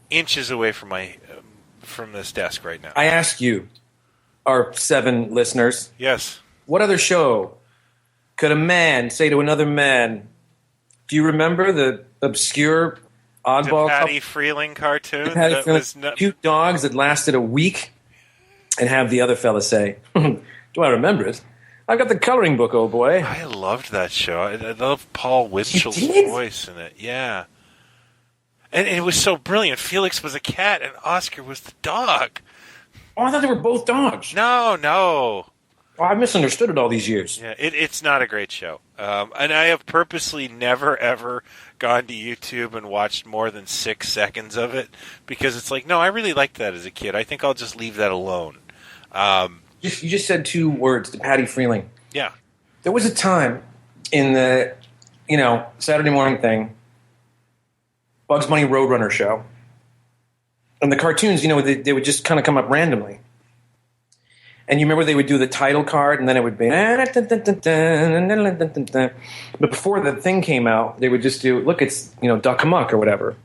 inches away from from this desk right now. I ask you, our 7 listeners. Yes. What other show could a man say to another man? Do you remember the obscure Oddball the Patty Couple? Freeling cartoon. Patty Freeling, cute dogs that lasted a week, and have the other fella say, "Do I remember it? I got the coloring book, old boy." I loved that show. I loved Paul Winchell's voice in it. Yeah. And it was so brilliant. Felix was a cat and Oscar was the dog. Oh, I thought they were both dogs. No. Oh, I misunderstood it all these years. Yeah, it's not a great show. And I have purposely never, ever gone to YouTube and watched more than 6 seconds of it because it's like, no, I really liked that as a kid. I think I'll just leave that alone. You just said 2 words, to Patty Freeling. Yeah. There was a time in the, Saturday morning thing, Bugs Bunny Roadrunner show. And the cartoons, they would just kind of come up randomly. And you remember they would do the title card, and then it would be... But before the thing came out, they would just do, look, it's, Duck Amuck or whatever.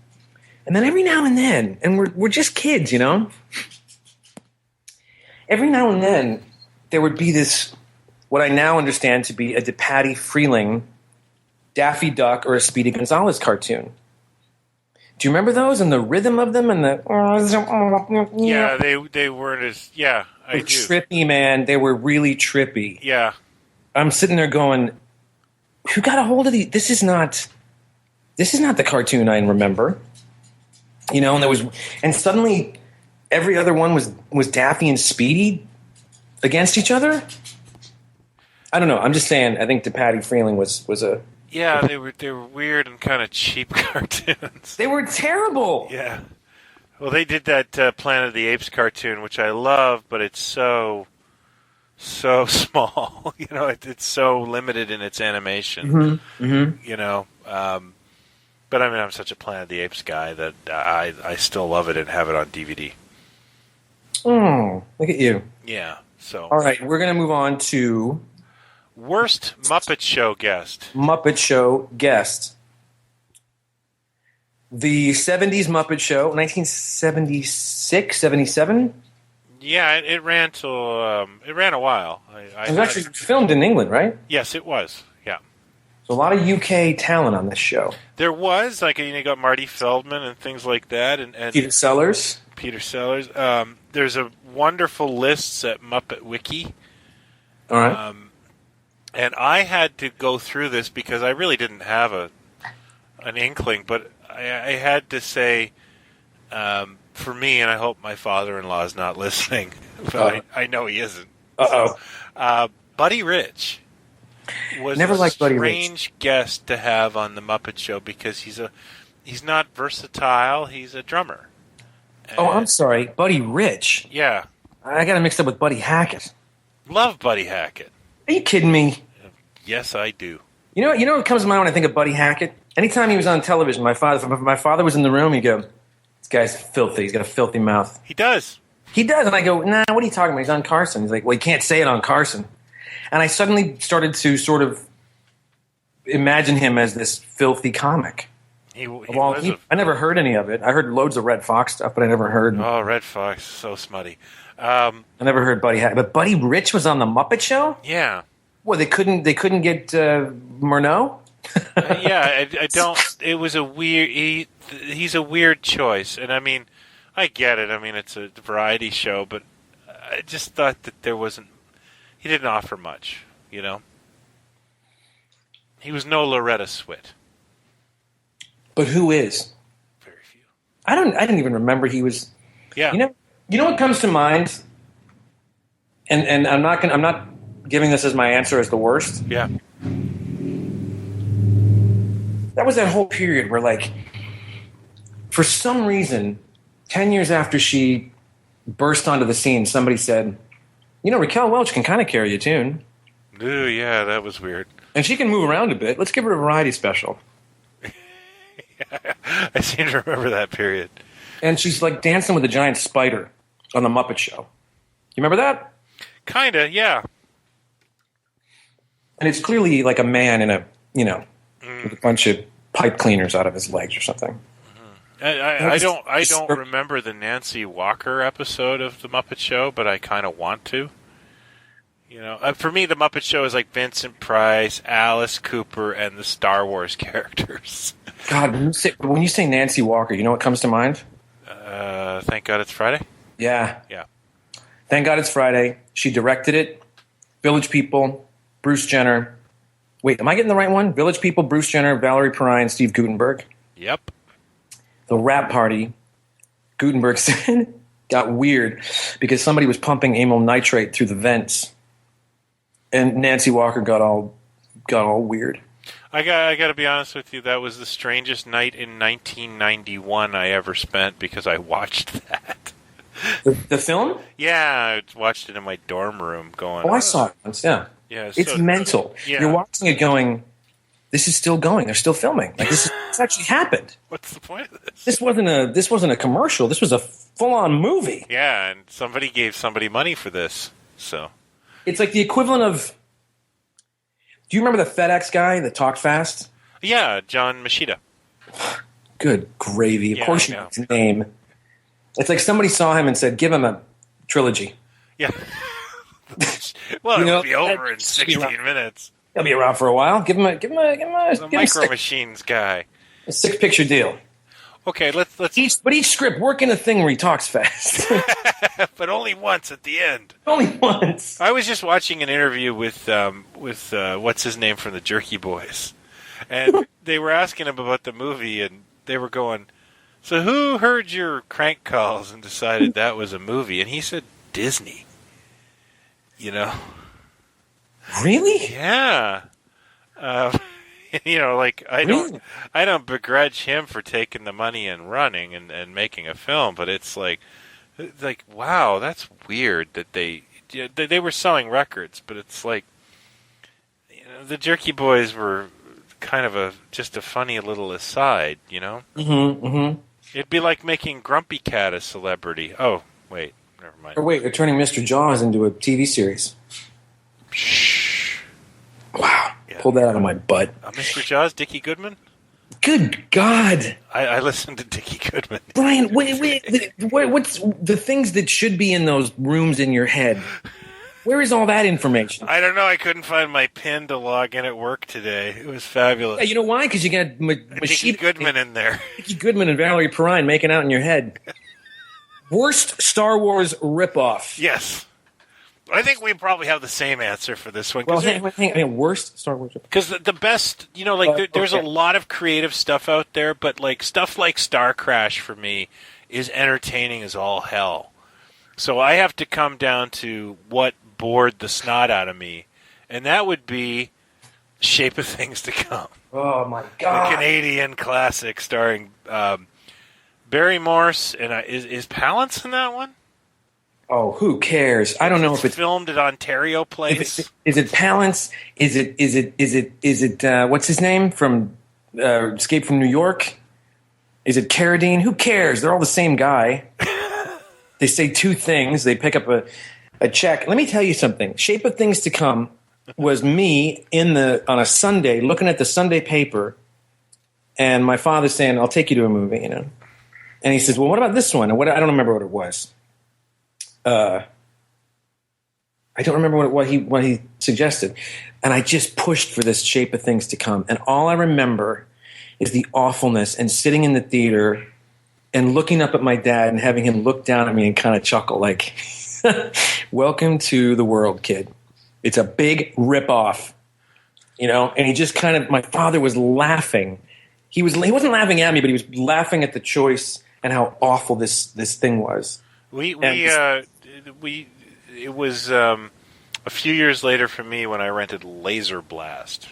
And then every now and then, and we're just kids, Every now and then, there would be this, what I now understand to be a Patty Freeling, Daffy Duck, or a Speedy Gonzales cartoon. Do you remember those and the rhythm of them and the? Yeah, they weren't as. Yeah, I do. Trippy, man. They were really trippy. Yeah, I'm sitting there going, "Who got a hold of these? This is not the cartoon I remember." And suddenly every other one was Daffy and Speedy against each other. I don't know. I'm just saying. I think the Patty Freeling was a. Yeah, they were weird and kind of cheap cartoons. They were terrible. Yeah. Well, they did that Planet of the Apes cartoon, which I love, but it's so small. It's so limited in its animation. But I mean, I'm such a Planet of the Apes guy that I still love it and have it on DVD. Oh, look at you. Yeah. So. All right, we're gonna move on to. Worst Muppet Show guest. Muppet Show guest. The 70s Muppet Show, 1976, 77? Yeah, it ran till it ran a while. It was actually filmed in England, right? Yes, it was. Yeah. So a lot of UK talent on this show. There was, you got Marty Feldman and things like that, and Peter Sellers. There's a wonderful lists at Muppet Wiki. All right. And I had to go through this because I really didn't have an inkling, but I had to say, for me, and I hope my father-in-law is not listening, but I know he isn't. Uh-oh. Buddy Rich was Never a liked Buddy strange guest to have on the Muppet Show because he's not versatile. He's a drummer. I'm sorry, Buddy Rich. Yeah. I got him mixed up with Buddy Hackett. Love Buddy Hackett. Are you kidding me? Yes, I do. You know what comes to mind when I think of Buddy Hackett? Anytime he was on television, my father was in the room, he'd go, "This guy's filthy. He's got a filthy mouth." He does. He does. And I go, "Nah, what are you talking about? He's on Carson." He's like, "Well, you can't say it on Carson." And I suddenly started to sort of imagine him as this filthy comic. I never heard any of it. I heard loads of Red Fox stuff, but I never heard... Oh, Red Fox, so smutty. I never heard Buddy Hackett. But Buddy Rich was on the Muppet Show? Yeah. Well, they couldn't get Murnau? Yeah, I don't... It was a weird... He's a weird choice. And, I mean, I get it. I mean, it's a variety show, but I just thought that there wasn't... He didn't offer much, He was no Loretta Swit. But who is? Very few. I didn't even remember he was... Yeah. You know what comes to mind? And I'm not giving this as my answer as the worst. Yeah. That was that whole period where, for some reason, 10 years after she burst onto the scene, somebody said, Raquel Welch can kind of carry a tune. Ooh, yeah, that was weird. And she can move around a bit. Let's give her a variety special. I seem to remember that period. And she's like dancing with a giant spider on the Muppet Show. You remember that? Kinda, yeah. And it's clearly like a man in with a bunch of pipe cleaners out of his legs or something. I don't remember the Nancy Walker episode of the Muppet Show, but I kind of want to. For me, the Muppet Show is like Vincent Price, Alice Cooper, and the Star Wars characters. God, when you say Nancy Walker, you know what comes to mind? Thank God It's Friday? Yeah. Yeah. Thank God It's Friday. She directed it. Village People, Bruce Jenner. Wait, am I getting the right one? Village People, Bruce Jenner, Valerie Perrine, Steve Guttenberg. Yep. The rap party, Gutenberg said, got weird because somebody was pumping amyl nitrate through the vents. And Nancy Walker got all weird. I got to be honest with you. That was the strangest night in 1991 I ever spent because I watched that. The film? Yeah, I watched it in my dorm room going... Oh, I saw it once, yeah. Yeah, it's mental. Yeah. You're watching it going, this is still going. They're still filming. Like this actually happened. What's the point of this? This wasn't a commercial. This was a full-on movie. Yeah, and somebody gave somebody money for this, so... It's like the equivalent of... Do you remember the FedEx guy that talked fast? Yeah, John Machida. Good gravy. Of course you know his name. It's like somebody saw him and said, give him a trilogy. Yeah. Well, it'll be over in 16 minutes. He'll be around for a while. Give him a Micro Machines guy. A 6-picture deal. Okay, let's each script work in a thing where he talks fast. But only once at the end. Only once. I was just watching an interview with what's his name from the Jerky Boys, and they were asking him about the movie, and they were going, "So who heard your crank calls and decided that was a movie?" And he said, "Disney." Really? Yeah. I don't begrudge him for taking the money and running and making a film, but it's like, wow, that's weird that they were selling records, but it's like, the Jerky Boys were kind of just a funny little aside, Mm-hmm, mm-hmm. It'd be like making Grumpy Cat a celebrity. Oh, wait, never mind. Or wait, they're turning Mr. Jaws into a TV series. Shh. Wow. Yeah. Pulled that out of my butt. Mr. Jaws, Dickie Goodman? Good God. I listened to Dickie Goodman. Brian, what's the things that should be in those rooms in your head? Where is all that information? I don't know. I couldn't find my PIN to log in at work today. It was fabulous. Yeah, you know why? Because you got Dickie Goodman in there. Dickie Goodman and Valerie Perrine making out in your head. Worst Star Wars ripoff. Yes. I think we probably have the same answer for this one. Well, worst Star Wars ripoff. Because the best, there's a lot of creative stuff out there, but stuff like Star Crash for me is entertaining as all hell. So I have to come down to what bored the snot out of me, and that would be Shape of Things to Come. Oh my God! The Canadian classic starring Barry Morse and is Palance in that one? Oh, who cares? I don't know if it's filmed at Ontario Place. Is it Palance? Is it what's his name from Escape from New York? Is it Carradine? Who cares? They're all the same guy. They say two things. They pick up a check. Let me tell you something. Shape of Things to Come was me on a Sunday looking at the Sunday paper, and my father saying, "I'll take you to a movie," And he says, "Well, what about this one?" And I don't remember what it was. I don't remember what he suggested, and I just pushed for this Shape of Things to Come, and all I remember is the awfulness and sitting in the theater and looking up at my dad and having him look down at me and kind of chuckle like, "Welcome to the world, kid. It's a big ripoff," And he just kind of, my father was laughing. He wasn't laughing at me, but he was laughing at the choice and how awful this thing was. It was a few years later for me when I rented Laser Blast.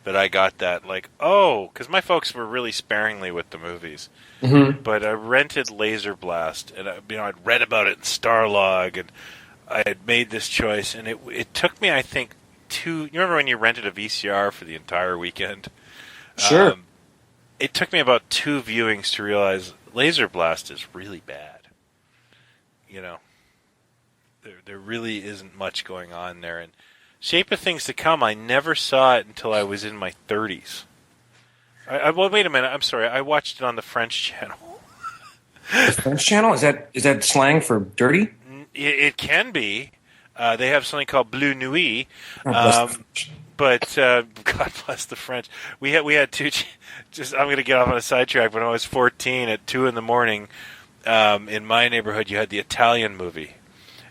that I got that. Like, oh, because my folks were really sparingly with the movies. Mm-hmm. But I rented Laser Blast, and I'd read about it in Starlog, and I had made this choice, and it took me, I think, you remember when you rented a VCR for the entire weekend? Sure. It took me about 2 viewings to realize Laser Blast is really bad. You know, there really isn't much going on there. And Shape of Things to Come, I never saw it until I was in my 30s. Well, wait a minute. I'm sorry. I watched it on the French channel. The French channel? Is that slang for dirty? It can be. They have something called Bleu Nuit. But God bless the French. We had two. I'm going to get off on a sidetrack. When I was 14, at 2 a.m, in my neighborhood, you had the Italian movie,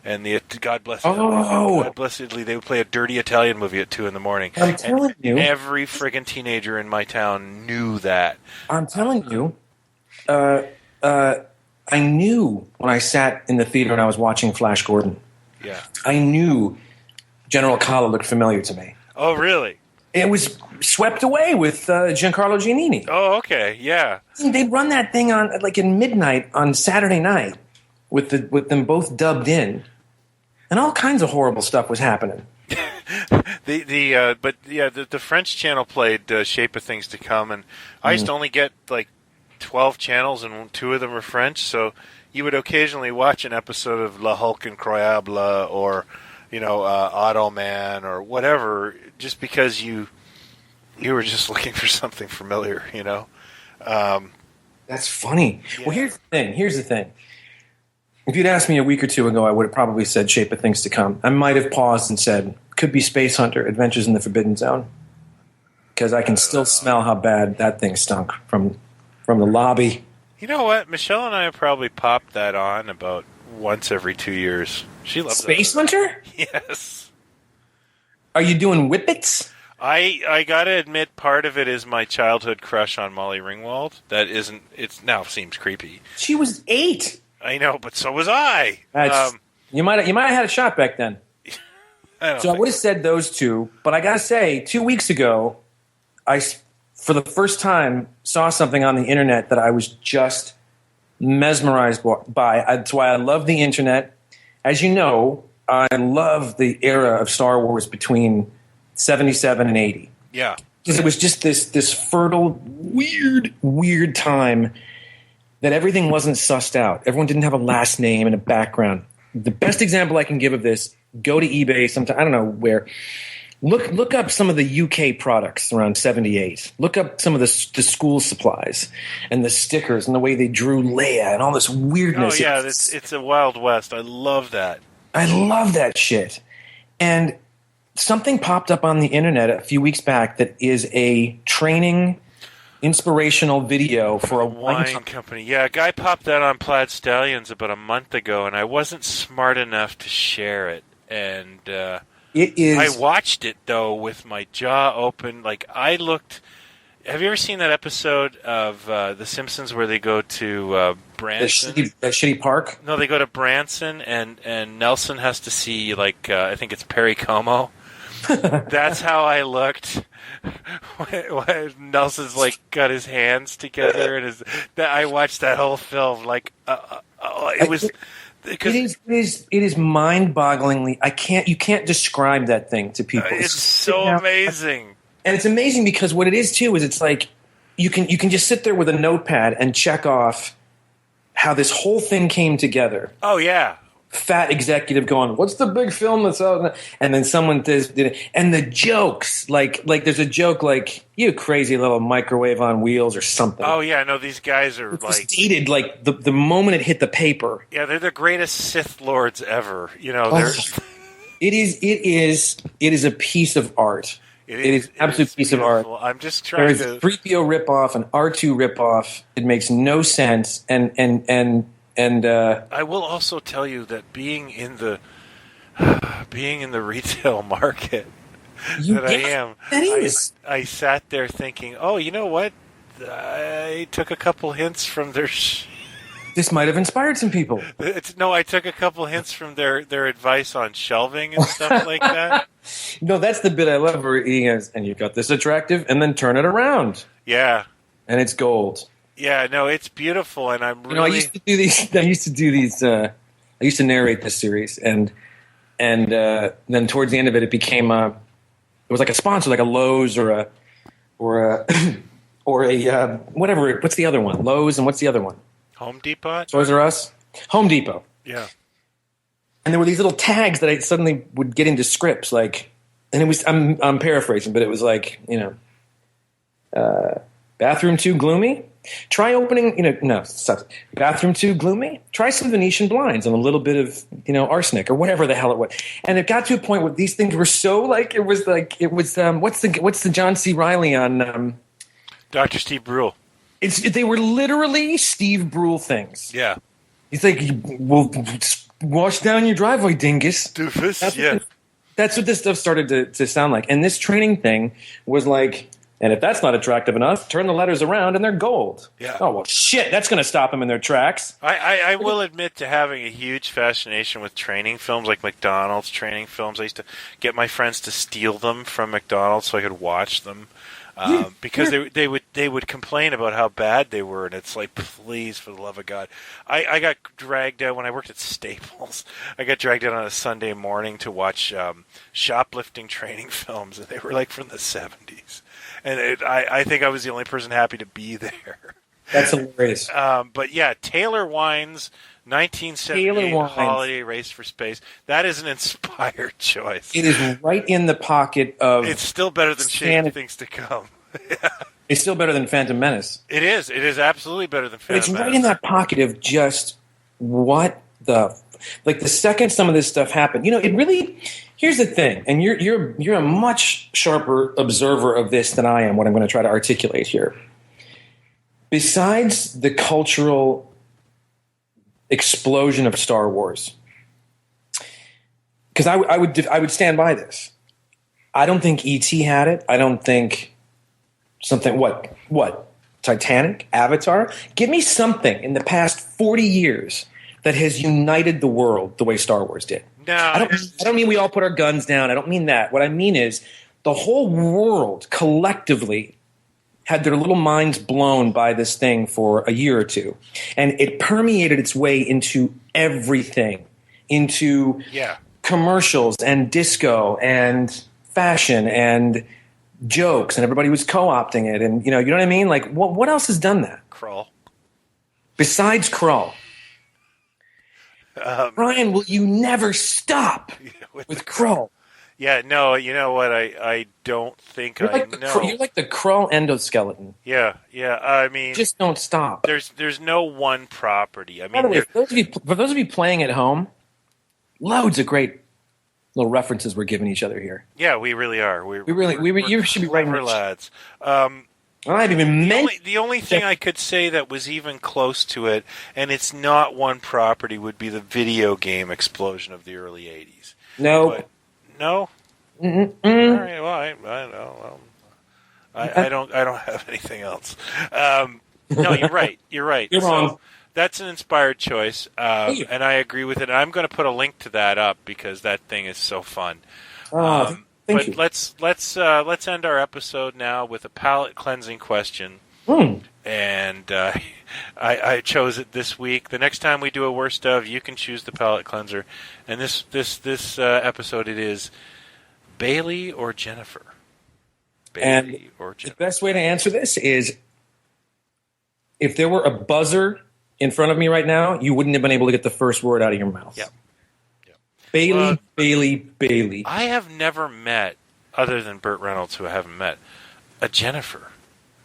and God bless Italy, they would play a dirty Italian movie at 2 a.m. I'm telling you, every friggin' teenager in my town knew that. I'm telling you, I knew when I sat in the theater and I was watching Flash Gordon. Yeah, I knew General Kala looked familiar to me. Oh, really? It was swept away with Giancarlo Giannini. Oh, okay, yeah. They'd run that thing on like in midnight on Saturday night with them both dubbed in, and all kinds of horrible stuff was happening. The French channel played Shape of Things to Come, and I used to only get like 12 channels, and 2 of them were French, so you would occasionally watch an episode of La Hulk Incroyable or Automan or whatever, just because you were just looking for something familiar, That's funny. Yeah. Well, here's the thing. If you'd asked me a week or 2 ago, I would have probably said Shape of Things to Come. I might have paused and said, could be Space Hunter, Adventures in the Forbidden Zone. Because I can still smell how bad that thing stunk from the lobby. You know what? Michelle and I have probably popped that on about once every 2 years. She loves Space Hunter? Yes. Are you doing whippets? I gotta admit, part of it is my childhood crush on Molly Ringwald. It now seems creepy. She was 8. I know, but so was I. You might have had a shot back then. I would have said those 2, but I gotta say, 2 weeks ago, I, for the first time, saw something on the internet that I was just mesmerized by. That's why I love the internet. As you know, I love the era of Star Wars between 77 and 80. Yeah. Because it was just this fertile, weird time that everything wasn't sussed out. Everyone didn't have a last name and a background. The best example I can give of this, go to eBay sometime, I don't know where. Look up some of the UK products around 78. Look up some of the school supplies and the stickers and the way they drew Leia and all this weirdness. Oh, yeah, it's a Wild West. I love that. I love that shit. And something popped up on the internet a few weeks back that is a training inspirational video for a wine company. Yeah, a guy popped that on Plaid Stallions about a month ago, and I wasn't smart enough to share it. And it is. I watched it though with my jaw open. Like I looked. Have you ever seen that episode of The Simpsons where they go to Branson? That shitty park? No, they go to Branson, and Nelson has to see I think it's Perry Como. That's how I looked when Nelson's got his hands together and I watched that whole film it was. It is mind-bogglingly. You can't describe that thing to people. It's so amazing, and it's amazing because what it is too is it's like you can just sit there with a notepad and check off how this whole thing came together. Oh yeah, fat executive going, "What's the big film that's out?" And then someone did it, and the jokes like there's a joke like "you crazy little microwave on wheels" or something. Oh yeah, no, these guys are dated like the moment it hit the paper. Yeah, they're the greatest Sith Lords ever. It is a piece of art. It is an absolute piece of art. I'm just trying to. There's a 3PO ripoff, an R2 ripoff. It makes no sense, and I will also tell you that being in the retail market I sat there thinking, oh, you know what? I took a couple hints from their This might have inspired some people. No, I took a couple hints from their advice on shelving and stuff like that. No, that's the bit I love where he goes, and you've got this attractive, and then turn it around. Yeah. And it's gold. Yeah, no, it's beautiful, and I'm really... You know, I used to do these. I used to narrate this series, and then towards the end of it, it became it was like a sponsor, like a Lowe's or a whatever. What's the other one? Lowe's, and what's the other one? Home Depot? Toys R Us? Home Depot. Yeah. And there were these little tags that I suddenly would get into scripts, like, and it was, I'm paraphrasing, but it was like, bathroom too gloomy? Try opening, bathroom too gloomy? Try some Venetian blinds and a little bit of, arsenic or whatever the hell it was. And it got to a point where these things were so what's the John C. Reilly on Dr. Steve Brule. They were literally Steve Brule things. Yeah. He's like, well, wash down your driveway, dingus. Doofus, That's what this stuff started to sound like. And this training thing was like, and if that's not attractive enough, turn the letters around and they're gold. Yeah. Oh, well, shit, that's going to stop them in their tracks. I will admit to having a huge fascination with training films, like McDonald's training films. I used to get my friends to steal them from McDonald's so I could watch them. Because they would complain about how bad they were, and it's like, please, for the love of God. I got dragged out when I worked at Staples. I got dragged out on a Sunday morning to watch shoplifting training films, and they were like from the 70s. And I think I was the only person happy to be there. That's hilarious. But yeah, Taylor Wine's 1978 Holiday Race for Space. That is an inspired choice. It is right in the pocket of... It's still better than Shady Things to Come. Yeah. It's still better than Phantom Menace. It is. It is absolutely better than Phantom Menace. It's right in that pocket of just what the... Like, the second some of this stuff happened, it really... Here's the thing, and you're a much sharper observer of this than I am, what I'm going to try to articulate here. Besides the cultural explosion of Star Wars, because I would stand by this. I don't think E.T. had it. I don't think something what Titanic, Avatar. Give me something in the past 40 years that has united the world the way Star Wars did. No, I don't mean we all put our guns down. I don't mean that. What I mean is the whole world collectively had their little minds blown by this thing for a year or two. And it permeated its way into everything, into commercials and disco and fashion and jokes, and everybody was co-opting it. And, you know what I mean? Like, what else has done that? Krull. Besides Krull. Brian, will you never stop with Krull? Yeah, no, you know what? I don't think You're like know. You're like the Krull endoskeleton. Yeah. I mean, just don't stop. There's no one property. I mean, by the way, for those of you playing at home, loads of great little references we're giving each other here. Yeah, we really are. You should be writing lads. I've even the only thing I could say that was even close to it, and it's not one property, would be the video game explosion of the early '80s. No. No. Mm-mm. All right. Well, I know. I don't have anything else. No, you're right. You're right. You're wrong. That's an inspired choice, and I agree with it. And I'm going to put a link to that up because that thing is so fun. Thank you. Let's end our episode now with a palate cleansing question. And I chose it this week. The next time we do a worst of, you can choose the palate cleanser. And this episode, it is Bailey or Jennifer. Bailey or Jennifer. The best way to answer this is, if there were a buzzer in front of me right now, you wouldn't have been able to get the first word out of your mouth. Yep. Bailey. I have never met, other than Burt Reynolds, who I haven't met, a Jennifer.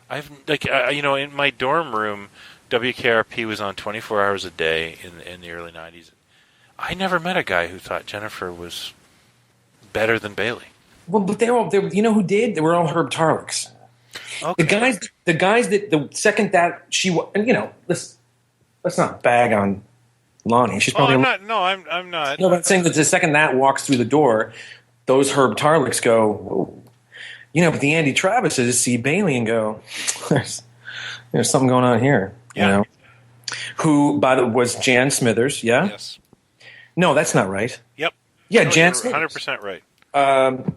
I've in my dorm room, WKRP was on 24 hours a day in the early 90s. I never met a guy who thought Jennifer was better than Bailey. Well, but they you know who did? They were all Herb Tarlix. Okay. The guys that the second that she and let's not bag on Lonnie. She's probably I'm not. No, but I'm saying that the second that walks through the door, those Herb Tarlix go, whoa. But the Andy Travises see Bailey and go, there's something going on here. Yeah. who, by the way, was Jan Smithers. Yeah. Yes. No, that's not right. Yep. Yeah, No, Jan you're Smithers. 100% right.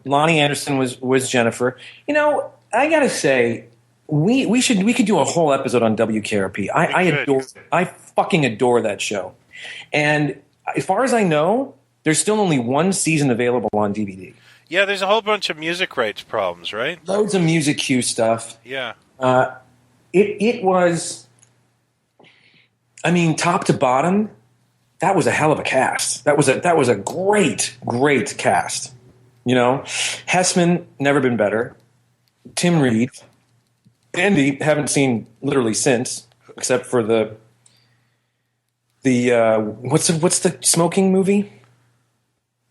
Lonnie Anderson was Jennifer. I gotta say, we could do a whole episode on WKRP. I fucking adore that show. And as far as I know, there's still only one season available on DVD. Yeah, there's a whole bunch of music rights problems, right? Loads of music cue stuff. Yeah. It was, I mean, top to bottom, that was a hell of a cast. That was a great cast. Hessman, never been better. Tim Reed, Andy, haven't seen literally since, except for the what's the smoking movie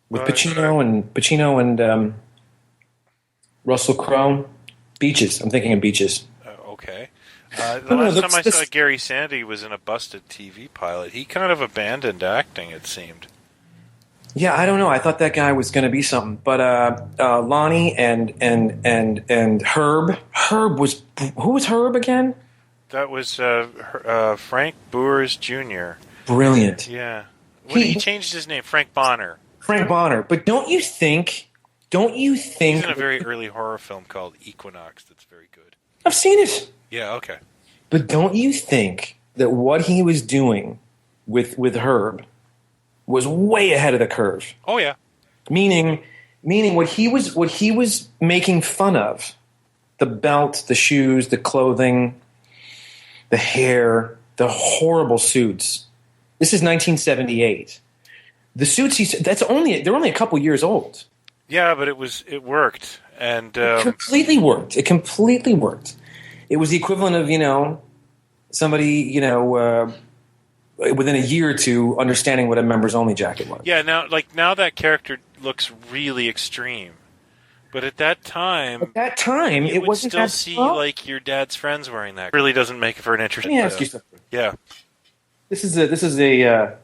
with Pacino and Russell Crowe? Beaches. I'm thinking of Beaches. Okay. The last time I saw Gary Sandy was in a busted TV pilot. He kind of abandoned acting, it seemed. Yeah, I don't know. I thought that guy was going to be something, but Lonnie and Herb. Herb was, who was Herb again? That was Frank Boers Jr. Brilliant. Yeah. He changed his name, Frank Bonner. Frank Bonner. But don't you think? He's in a very early horror film called Equinox that's very good. I've seen it. Yeah. Okay. But don't you think that what he was doing with Herb was way ahead of the curve? Oh yeah. Meaning what he was making fun of, the belt, the shoes, the clothing, the hair, the horrible suits. This is 1978. The suits they're only a couple years old. Yeah, but it worked, and It completely worked. It completely worked. It was the equivalent of somebody within a year or two understanding what a members only jacket was. Yeah, now that character looks really extreme. But at that time you it would wasn't still see like your dad's friends wearing that. It really doesn't make for an interesting. Let me ask you something. Yeah. This is a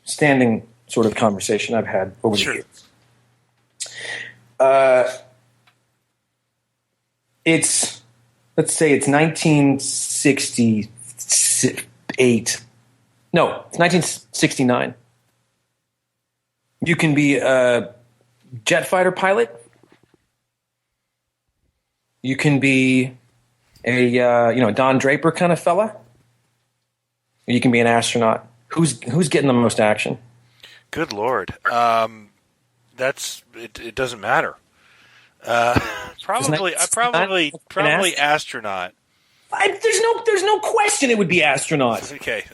standing sort of conversation I've had over the years. Let's say it's 1968. No, it's 1969. You can be a jet fighter pilot. You can be a Don Draper kind of fella. You can be an astronaut. Who's getting the most action? Good Lord. That's it. Doesn't matter. Probably astronaut. There's no question it would be astronaut. Okay.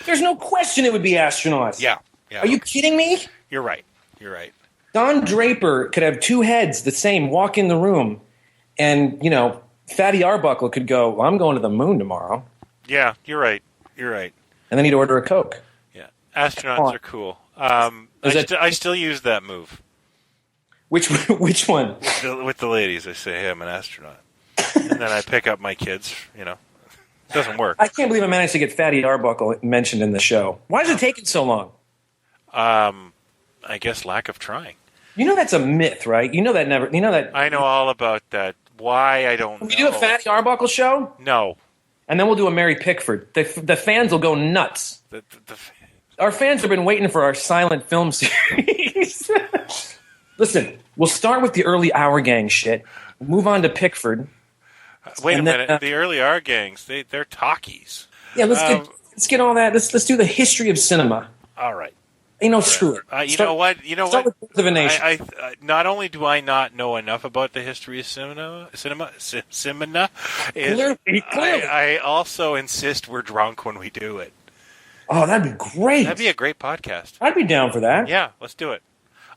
There's no question it would be astronaut. Yeah. Are you kidding me? You're right. Don Draper could have two heads the same, walk in the room, and Fatty Arbuckle could go, well, I'm going to the moon tomorrow. Yeah, you're right. And then he'd order a Coke. Yeah. Astronauts are cool. I still use that move. Which one? With the ladies, I say, hey, I'm an astronaut. And then I pick up my kids, It doesn't work. I can't believe I managed to get Fatty Arbuckle mentioned in the show. Why is it taking so long? I guess lack of trying. That's a myth, right? I know all about that. Why, I don't know. We do a Fatty Arbuckle show? No. And then we'll do a Mary Pickford. The fans will go nuts. Our fans have been waiting for our silent film series. Listen, we'll start with the early Hour Gang shit. We'll move on to Pickford. Wait a minute. The early Hour Gangs, they're talkies. Yeah, let's get all that. Let's do the history of cinema. All right. Screw it. You know what? Start with Birth of a Nation. I not only do I not know enough about the history of cinema, Clearly. I also insist we're drunk when we do it. Oh, that'd be great. That'd be a great podcast. I'd be down for that. Yeah, let's do it.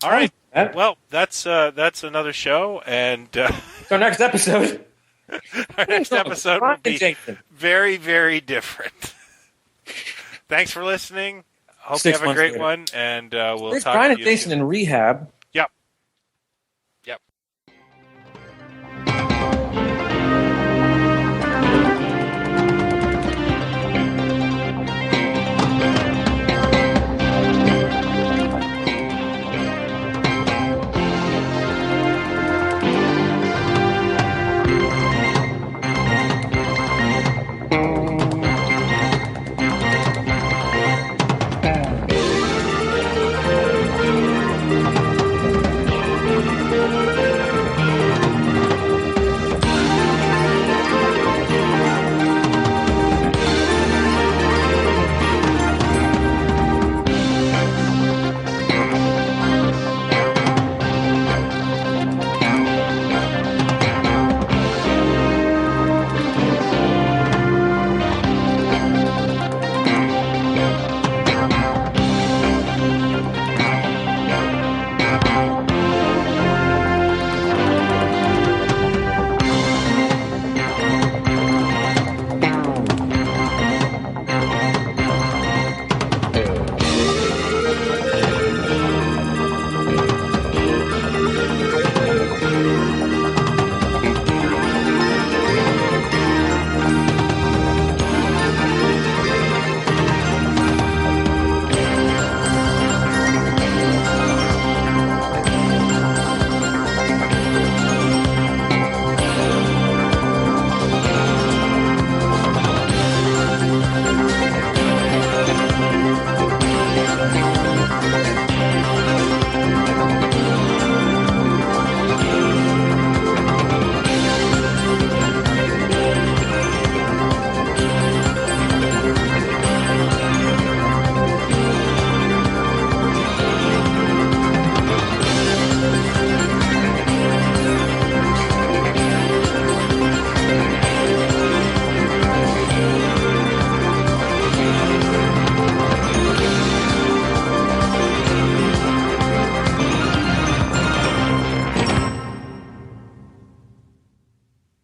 All right. Well, that's another show, and our next episode. Our next episode will be very, very different. Thanks for listening. Hope you have a great one, and we'll talk to you. Brian and Jason in rehab.